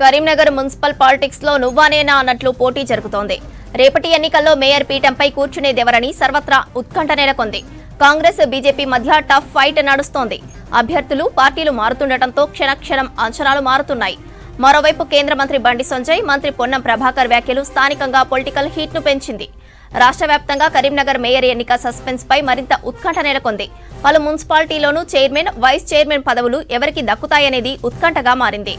Karimnagar municipal politics లో నువ్వానేనా అన్నట్లు పోటీ జరుగుతోంది. రేపటి ఎన్నికల్లో మేయర్ పీఠంపై కూర్చునేదెవరని సర్వత్రా ఉత్కంఠ నెలకొంది. కాంగ్రెస్ బీజేపీ మధ్య టఫ్ ఫైట్ నడుస్తోంది. అభ్యర్థులు పార్టీలు మారుతుండటంతో క్షణక్షణం అంచనాలు మారుతున్నాయి. మరోవైపు కేంద్ర మంత్రి బండి సంజయ్, మంత్రి పొన్నం ప్రభాకర్ వ్యాఖ్యలు స్థానికంగా పొలిటికల్ హీట్ ను పెంచింది. రాష్ట్ర వ్యాప్తంగా కరీంనగర్ మేయర్ ఎన్నిక సస్పెన్స్ పై మరింత ఉత్కంఠ నెలకొంది. పలు మున్సిపాలిటీలోనూ చైర్మన్, వైస్ చైర్మన్ పదవులు ఎవరికి దక్కుతాయనేది ఉత్కంఠగా మారింది.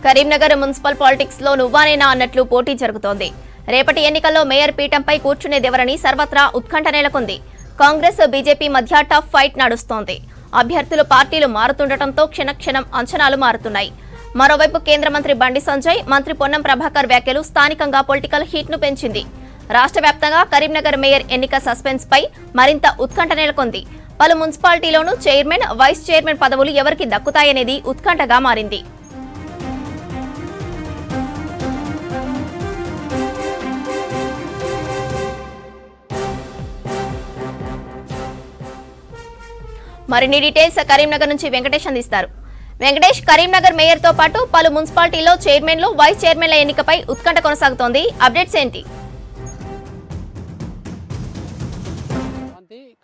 కరీంనగర్ మున్సిపల్ పాలిటిక్స్ లో నువ్వానేనా అన్నట్లు పోటీ జరుగుతోంది. రేపటి ఎన్నికల్లో మేయర్ పీఠంపై కూర్చునేదెవరని సర్వత్రా ఉత్కంఠ నెలకొంది. కాంగ్రెస్ బీజేపీ మధ్య టఫ్ ఫైట్ నడుస్తోంది. అభ్యర్థులు పార్టీలు మారుతుండటంతో క్షణక్షణం అంచనాలు మారుతున్నాయి. మరోవైపు కేంద్ర మంత్రి బండి సంజయ్, మంత్రి పొన్నం ప్రభాకర్ వ్యాఖ్యలు స్థానికంగా పొలిటికల్ హీట్ ను పెంచింది. రాష్ట్ర వ్యాప్తంగా కరీంనగర్ మేయర్ ఎన్నిక సస్పెన్స్ పై మరింత ఉత్కంఠ నెలకొంది. పలు మున్సిపాలిటీలోనూ చైర్మన్, వైస్ చైర్మన్ పదవులు ఎవరికి దక్కుతాయనేది ఉత్కంఠగా మారింది. మరిన్ని డీటెయిల్స్ కరీంనగర్ నుంచి వెంకటేష్ అందిస్తారు. వెంకటేష్, కరీంనగర్ మేయర్ తో పాటు పలు మున్సిపాలిటీల్లో చైర్మన్లు, వైస్ చైర్మన్ల ఎన్నికపై ఉత్కంఠ కొనసాగుతోంది. అప్డేట్స్ ఏంటి?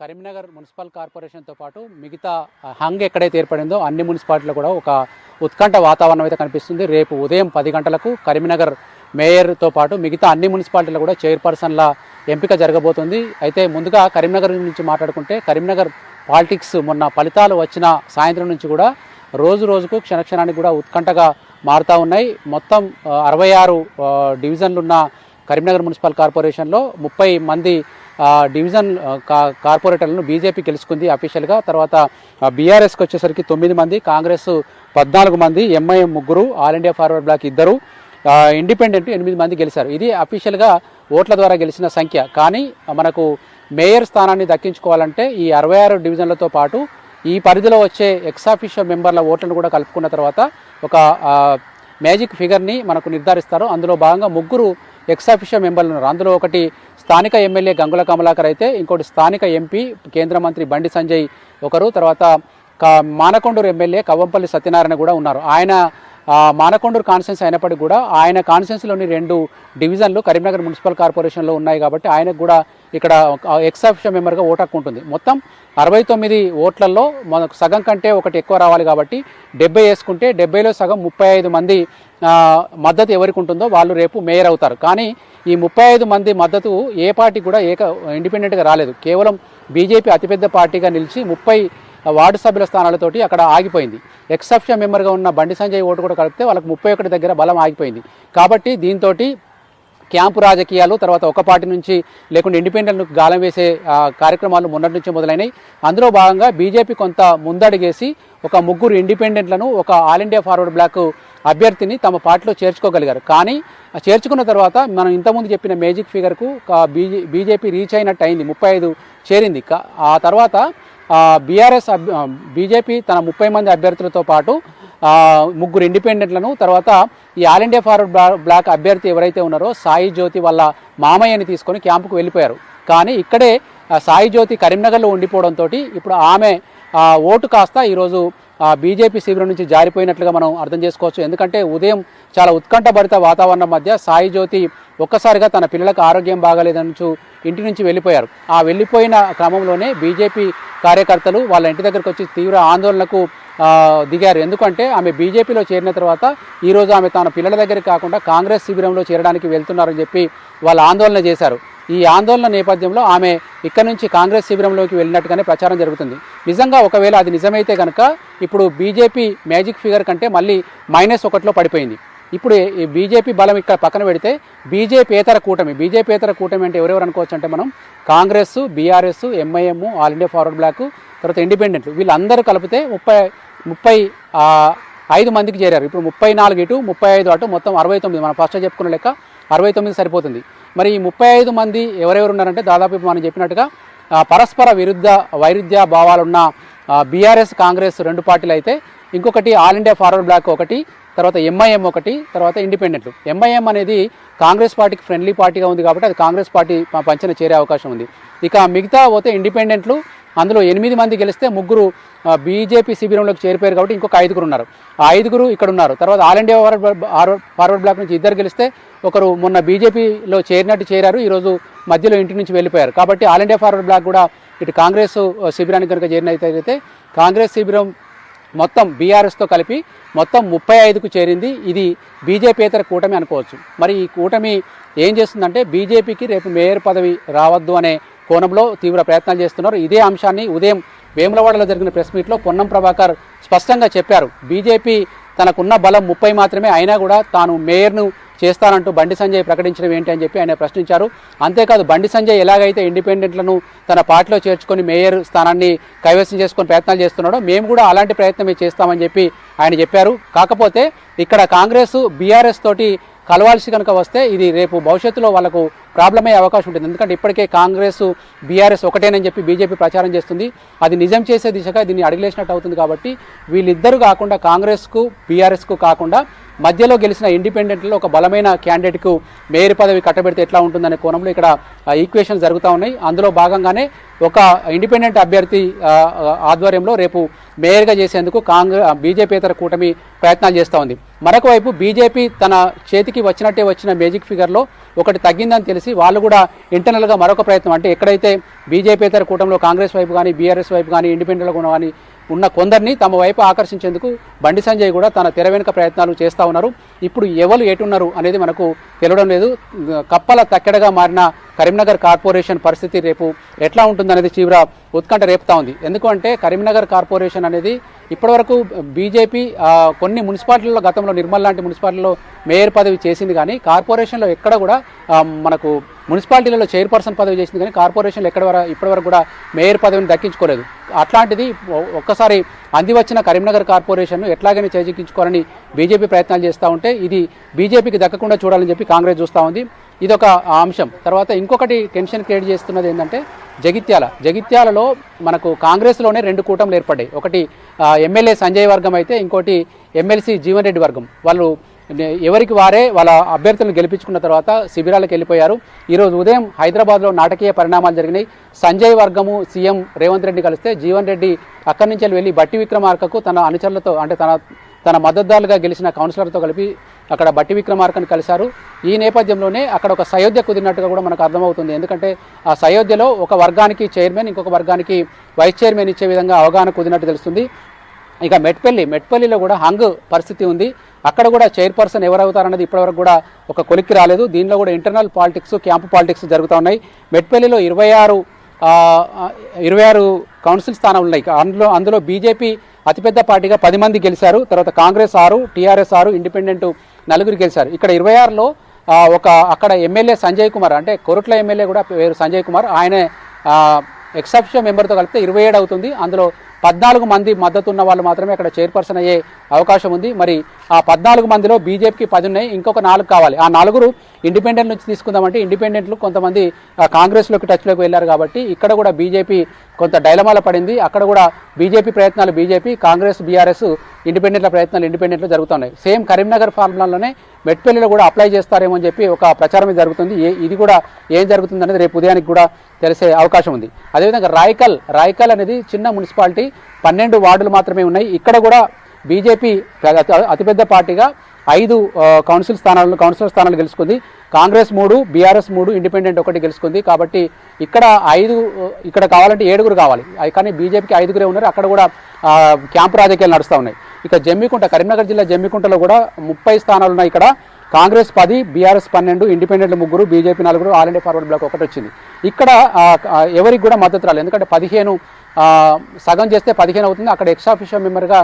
కరీంనగర్ మున్సిపల్ కార్పొరేషన్ తో పాటు మిగతా హంగ్ ఎక్కడైతే ఏర్పడిందో అన్ని మున్సిపాలిటీలో కూడా ఒక ఉత్కంఠ వాతావరణం అయితే కనిపిస్తుంది. రేపు ఉదయం 10 గంటలకు కరీంనగర్ మేయర్తో పాటు మిగతా అన్ని మున్సిపాలిటీలో కూడా చైర్పర్సన్ల ఎంపిక జరగబోతుంది. అయితే ముందుగా కరీంనగర్ నుంచి మాట్లాడుకుంటే, కరీంనగర్ పాలిటిక్స్ మొన్న ఫలితాలు వచ్చిన సాయంత్రం నుంచి కూడా రోజు రోజుకు క్షణక్షణానికి కూడా ఉత్కంఠగా మారుతూ ఉన్నాయి. మొత్తం 66 డివిజన్లున్న కరీంనగర్ మున్సిపల్ కార్పొరేషన్లో 30 మంది డివిజన్ కార్పొరేటర్లను బీజేపీ గెలుచుకుంది అఫీషియల్గా. తర్వాత బీఆర్ఎస్కి వచ్చేసరికి 9 మంది, కాంగ్రెస్ 14 మంది, MIM 3, All India Forward Bloc 2, independent 8 మంది గెలిచారు. ఇది అఫీషియల్గా ఓట్ల ద్వారా గెలిచిన సంఖ్య. కానీ మనకు మేయర్ స్థానాన్ని దక్కించుకోవాలంటే ఈ 66 డివిజన్లతో పాటు ఈ పరిధిలో వచ్చే ఎక్సాఫిషియో మెంబర్ల ఓట్లను కూడా కలుపుకున్న తర్వాత ఒక మ్యాజిక్ ఫిగర్ని మనకు నిర్ధారిస్తారు. అందులో భాగంగా 3 ఎక్సాఫిషియో మెంబర్లు ఉన్నారు. అందులో ఒకటి స్థానిక ఎమ్మెల్యే గంగుల కమలాకర్ అయితే, ఇంకోటి స్థానిక ఎంపీ కేంద్ర మంత్రి బండి సంజయ్ ఒకరు, తర్వాత మానకొండూరు ఎమ్మెల్యే కవ్వంపల్లి సత్యనారాయణ కూడా ఉన్నారు. ఆయన మానకొండూరు కాన్స్టిట్యున్సీ అయినప్పటికీ కూడా ఆయన కాన్స్టిట్యున్సీలోని 2 డివిజన్లు కరీంనగర్ మున్సిపల్ కార్పొరేషన్లో ఉన్నాయి కాబట్టి ఆయనకు కూడా ఇక్కడ ఎక్సాఫిషియో మెంబర్గా ఓటు హక్కు ఉంటుంది. మొత్తం 69 ఓట్లలో మనకు సగం కంటే ఒకటి ఎక్కువ రావాలి కాబట్టి 70 వేసుకుంటే 70లో సగం 35 మంది మద్దతు ఎవరికి ఉంటుందో వాళ్ళు రేపు మేయర్ అవుతారు. కానీ ఈ 35 మంది మద్దతు ఏ పార్టీ కూడా ఇండిపెండెంట్గా రాలేదు. కేవలం బీజేపీ అతిపెద్ద పార్టీగా నిలిచి 30 వార్డు సభ్యుల స్థానాలతోటి అక్కడ ఆగిపోయింది. ఎక్సెప్షన్ మెంబర్గా ఉన్న బండి సంజయ్ ఓటు కూడా కలిపితే వాళ్ళకు 31 దగ్గర బలం ఆగిపోయింది. కాబట్టి దీంతో క్యాంపు రాజకీయాలు, తర్వాత ఒక పార్టీ నుంచి లేకుండా ఇండిపెండెంట్ గాలం వేసే కార్యక్రమాలు మొన్నటి నుంచి మొదలైనవి. అందులో భాగంగా బీజేపీ కొంత ముందడుగేసి ఒక 3 ఇండిపెండెంట్లను, ఒక ఆల్ ఇండియా ఫార్వర్డ్ బ్లాక్ అభ్యర్థిని తమ పార్టీలో చేర్చుకోగలిగారు. కానీ చేర్చుకున్న తర్వాత మనం ఇంతకుముందు చెప్పిన మ్యాజిక్ ఫిగర్కు బీజేపీ రీచ్ అయినట్టు అయింది, 35 చేరింది. ఆ తర్వాత బీజేపీ తన 30 మంది అభ్యర్థులతో పాటు 3 ఇండిపెండెంట్లను, తర్వాత ఈ ఆల్ ఇండియా ఫార్వర్డ్ బ్లాక్ అభ్యర్థి ఎవరైతే ఉన్నారో సాయి జ్యోతి వాళ్ళ మామయ్యని తీసుకొని క్యాంపుకు వెళ్ళిపోయారు. కానీ ఇక్కడే సాయి జ్యోతి కరీంనగర్లో ఉండిపోవడంతో ఇప్పుడు ఆమె ఓటు కాస్త ఈరోజు బీజేపీ శిబిరం నుంచి జారిపోయినట్లుగా మనం అర్థం చేసుకోవచ్చు. ఎందుకంటే ఉదయం చాలా ఉత్కంఠభరిత వాతావరణం మధ్య సాయి జ్యోతి ఒక్కసారిగా తన పిల్లలకు ఆరోగ్యం బాగాలేదనుచు ఇంటి నుంచి వెళ్ళిపోయారు. ఆ వెళ్ళిపోయిన క్రమంలోనే బీజేపీ కార్యకర్తలు వాళ్ళ ఇంటి దగ్గరకు వచ్చి తీవ్ర ఆందోళనకు దిగారు. ఎందుకంటే ఆమె బీజేపీలో చేరిన తర్వాత ఈరోజు ఆమె తన పిల్లల దగ్గరికి కాకుండా కాంగ్రెస్ శిబిరంలో చేరడానికి వెళ్తున్నారని చెప్పి వాళ్ళు ఆందోళన చేశారు. ఈ ఆందోళన నేపథ్యంలో ఆమె ఇక్కడ నుంచి కాంగ్రెస్ శిబిరంలోకి వెళ్ళినట్టుగానే ప్రచారం జరుగుతుంది. నిజంగా ఒకవేళ అది నిజమైతే కనుక ఇప్పుడు బీజేపీ మ్యాజిక్ ఫిగర్ కంటే మళ్ళీ -1లో పడిపోయింది. ఇప్పుడు ఈ బీజేపీ బలం ఇక్కడ పక్కన పెడితే బీజేపీయేతర కూటమి అంటే ఎవరెవరు అనుకోవచ్చు అంటే మనం Congress, BRS, MIM, All India Forward Bloc, తర్వాత ఇండిపెండెంట్లు వీళ్ళందరూ కలిపితే 35 మందికి చేరారు. ఇప్పుడు 34 ఇటు 35 అటు మొత్తం 69. మనం ఫస్ట్ చెప్పుకున్న లెక్క 69 సరిపోతుంది. మరి ఈ 35 మంది ఎవరెవరు ఉన్నారంటే దాదాపు మనం చెప్పినట్టుగా పరస్పర వైరుధ్య భావాలున్న బీఆర్ఎస్ కాంగ్రెస్ 2 పార్టీలు అయితే ఇంకొకటి ఆల్ ఇండియా ఫార్వర్డ్ బ్లాక్ ఒకటి, తర్వాత ఎంఐఎం ఒకటి, తర్వాత ఇండిపెండెంట్లు. ఎంఐఎం అనేది కాంగ్రెస్ పార్టీకి ఫ్రెండ్లీ పార్టీగా ఉంది కాబట్టి అది కాంగ్రెస్ పార్టీ పంచన చేరే అవకాశం ఉంది. ఇక మిగతా పోతే ఇండిపెండెంట్లు, అందులో 8 మంది గెలిస్తే 3 బీజేపీ శిబిరంలోకి చేరిపోయారు కాబట్టి ఇంకొక 5 ఉన్నారు. ఆ 5 ఇక్కడ ఉన్నారు. తర్వాత ఆల్ ఇండియా ఫార్వర్డ్ బ్లాక్ నుంచి 2 గెలిస్తే ఒకరు మొన్న బీజేపీలో చేరారు, ఈరోజు మధ్యలో ఇంటి నుంచి వెళ్ళిపోయారు. కాబట్టి ఆల్ ఇండియా ఫార్వర్డ్ బ్లాక్ కూడా ఇటు కాంగ్రెస్ శిబిరానికి కనుక చేరినట్టయితే కాంగ్రెస్ శిబిరం మొత్తం బీఆర్ఎస్తో కలిపి మొత్తం 35కు చేరింది. ఇది బీజేపీయేతర కూటమి అనుకోవచ్చు. మరి ఈ కూటమి ఏం చేస్తుందంటే బీజేపీకి రేపు మేయర్ పదవి రావద్దు అనే కోణంలో తీవ్ర ప్రయత్నాలు చేస్తున్నారు. ఇదే అంశాన్ని ఉదయం వేములవాడలో జరిగిన ప్రెస్ మీట్లో పొన్నం ప్రభాకర్ స్పష్టంగా చెప్పారు. బీజేపీ తనకున్న బలం 30 మాత్రమే అయినా కూడా తాను మేయర్ను చేస్తానంటూ బండి సంజయ్ ప్రకటించడం ఏంటి అని చెప్పి ఆయన ప్రశ్నించారు. అంతేకాదు బండి సంజయ్ ఎలాగైతే ఇండిపెండెంట్లను తన పార్టీలో చేర్చుకొని మేయర్ స్థానాన్ని కైవసం చేసుకొని ప్రయత్నాలు చేస్తున్నాడో మేము కూడా అలాంటి ప్రయత్నమే చేస్తామని చెప్పి ఆయన చెప్పారు. కాకపోతే ఇక్కడ కాంగ్రెస్ బీఆర్ఎస్ తోటి కలవాల్సి కనుక వస్తే ఇది రేపు భవిష్యత్తులో వాళ్ళకు ప్రాబ్లం అయ్యే అవకాశం ఉంటుంది. ఎందుకంటే ఇప్పటికే కాంగ్రెస్ బీఆర్ఎస్ ఒకటేనని చెప్పి బీజేపీ ప్రచారం చేస్తుంది. అది నిజం చేసే దిశగా దీన్ని అడుగులేసినట్టు అవుతుంది. కాబట్టి వీళ్ళిద్దరూ కాకుండా కాంగ్రెస్కు బీఆర్ఎస్కు కాకుండా మధ్యలో గెలిచిన ఇండిపెండెంట్లో ఒక బలమైన క్యాండిడేట్కు మేయర్ పదవి కట్టబెడితే ఎట్లా ఉంటుందనే కోణంలో ఇక్కడ ఈక్వేషన్స్ జరుగుతూ ఉన్నాయి. అందులో భాగంగానే ఒక ఇండిపెండెంట్ అభ్యర్థి ఆధ్వర్యంలో రేపు మేయర్గా చేసేందుకు బీజేపీయేతర కూటమి ప్రయత్నాలు చేస్తూ ఉంది. మరొక వైపు బీజేపీ తన చేతికి వచ్చిన మేజిక్ ఫిగర్లో ఒకటి తగ్గిందని తెలిసి వాళ్ళు కూడా ఇంటర్నల్గా మరొక ప్రయత్నం, అంటే ఎక్కడైతే బీజేపీయేతర కూటమిలో కాంగ్రెస్ వైపు కానీ బీఆర్ఎస్ వైపు కానీ ఇండిపెండెంట్గా కానీ ఉన్న కొందరిని తమ వైపు ఆకర్షించేందుకు బండి సంజయ్ కూడా తన తెర వెనుక ప్రయత్నాలు చేస్తూ ఉన్నారు. ఇప్పుడు ఎవరు ఎటున్నారు అనేది మనకు తెలియడం లేదు. కప్పల తక్కెడగా మారిన కరీంనగర్ కార్పొరేషన్ పరిస్థితి రేపు ఎట్లా ఉంటుందనేది తీవ్ర ఉత్కంఠ రేపుతా ఉంది. ఎందుకంటే కరీంనగర్ కార్పొరేషన్ అనేది ఇప్పటివరకు బీజేపీ కొన్ని మున్సిపాలిటీల్లో గతంలో నిర్మల్ లాంటి మున్సిపాలిటీలో మేయర్ పదవి చేసింది, కానీ కార్పొరేషన్లో ఎక్కడ కూడా మనకు మున్సిపాలిటీలలో చైర్పర్సన్ పదవి చేసింది, కానీ కార్పొరేషన్లో ఇప్పటివరకు కూడా మేయర్ పదవిని దక్కించుకోలేదు. అట్లాంటిది ఒక్కసారి అందివచ్చిన కరీంనగర్ కార్పొరేషన్ను ఎట్లాగైనా చేజిక్కించుకోవాలని బీజేపీ ప్రయత్నాలు చేస్తూ ఉంటే ఇది బీజేపీకి దక్కకుండా చూడాలని చెప్పి కాంగ్రెస్ చూస్తూ ఉంది. ఇదొక అంశం. తర్వాత ఇంకొకటి టెన్షన్ క్రియేట్ చేస్తున్నది ఏంటంటే జగిత్యాలలో మనకు కాంగ్రెస్లోనే 2 కూటములు ఏర్పడ్డాయి. ఒకటి ఎమ్మెల్యే సంజయ్ వర్గం అయితే ఇంకోటి ఎమ్మెల్సీ జీవన్ రెడ్డి వర్గం. వాళ్ళు ఎవరికి వారే వాళ్ళ అభ్యర్థులను గెలిపించుకున్న తర్వాత శిబిరాలకు వెళ్ళిపోయారు. ఈరోజు ఉదయం హైదరాబాద్లో నాటకీయ పరిణామాలు జరిగినాయి. సంజయ్ వర్గము సీఎం రేవంత్ రెడ్డి కలిస్తే జీవన్ రెడ్డి అక్కడి నుంచి వెళ్ళి బట్టి విక్రమార్కకు తన అనుచరులతో, అంటే తన మద్దతుదారులుగా గెలిచిన కౌన్సిలర్తో కలిపి అక్కడ బట్టి విక్రమార్కను కలిశారు. ఈ నేపథ్యంలోనే అక్కడ ఒక సయోధ్య కుదిరినట్టుగా కూడా మనకు అర్థమవుతుంది. ఎందుకంటే ఆ సయోధ్యలో ఒక వర్గానికి చైర్మన్, ఇంకొక వర్గానికి వైస్ చైర్మన్ ఇచ్చే విధంగా అవగాహన కుదిరినట్టు తెలుస్తుంది. ఇక మెట్పల్లిలో కూడా హంగ్ పరిస్థితి ఉంది. అక్కడ కూడా చైర్పర్సన్ ఎవరవుతారన్నది ఇప్పటివరకు కూడా ఒక కొలిక్కి రాలేదు. దీనిలో కూడా ఇంటర్నల్ పాలిటిక్స్, క్యాంపు పాలిటిక్స్ జరుగుతూ ఉన్నాయి. మెట్పల్లిలో 26 కౌన్సిల్ స్థానాలు ఉన్నాయి. అందులో బీజేపీ అతిపెద్ద పార్టీగా 10 మంది గెలిచారు. తర్వాత కాంగ్రెస్ 6, టీఆర్ఎస్ 6, ఇండిపెండెంట్ 4 గెలిచారు. ఇక్కడ 26లో అక్కడ ఎమ్మెల్యే సంజయ్ కుమార్, అంటే కొరుట్ల ఎమ్మెల్యే కూడా పేరు సంజయ్ కుమార్, ఆయన ఎక్సెప్షన్ మెంబర్తో కలిపితే 27 అవుతుంది. అందులో 14 మంది మద్దతు ఉన్న వాళ్ళు మాత్రమే అక్కడ చైర్పర్సన్ అయ్యే అవకాశం ఉంది. మరి ఆ 14 మందిలో బీజేపీకి 10 ఉన్నాయి, ఇంకొక 4 కావాలి. ఆ 4 ఇండిపెండెంట్ నుంచి తీసుకుందామంటే ఇండిపెండెంట్లు కొంతమంది కాంగ్రెస్లోకి టచ్లోకి వెళ్ళారు. కాబట్టి ఇక్కడ కూడా బీజేపీ కొంత డైలమాలో పడింది. అక్కడ కూడా బీజేపీ ప్రయత్నాలు కాంగ్రెస్ బీఆర్ఎస్ ఇండిపెండెంట్ల ప్రయత్నాలు ఇండిపెండెంట్లో జరుగుతున్నాయి. సేమ్ కరీంనగర్ ఫార్ములాలోనే మెట్పల్లిలో కూడా అప్లై చేస్తారేమో అని చెప్పి ఒక ప్రచారం జరుగుతుంది. ఇది కూడా ఏం జరుగుతుంది అనేది రేపు ఉదయానికి కూడా తెలిసే అవకాశం ఉంది. అదేవిధంగా రాయకల్ అనేది చిన్న మున్సిపాలిటీ, 12 వార్డులు మాత్రమే ఉన్నాయి. ఇక్కడ కూడా బీజేపీ అతిపెద్ద పార్టీగా 5 కౌన్సిలర్ స్థానాలు గెలుచుకుంది. కాంగ్రెస్ 3, బీఆర్ఎస్ 3, ఇండిపెండెంట్ 1 గెలుచుకుంది. కాబట్టి ఇక్కడ కావాలంటే 7 కావాలి, కానీ బీజేపీకి 5 ఉన్నారు. అక్కడ కూడా క్యాంపు రాజకీయాలు నడుస్తూ ఉన్నాయి. ఇక కరీంనగర్ జిల్లా జమ్మికుంటలో కూడా 30 స్థానాలు ఉన్నాయి. ఇక్కడ Congress 10, BRS 12, independent 3, BJP 4, All India Forward Bloc 1 వచ్చింది. ఇక్కడ ఎవరికి కూడా మద్దతు రాలేదు. ఎందుకంటే 15 సగం చేస్తే 15 అవుతుంది. అక్కడ ఎక్స్-ఆఫీషియల్ మెంబర్గా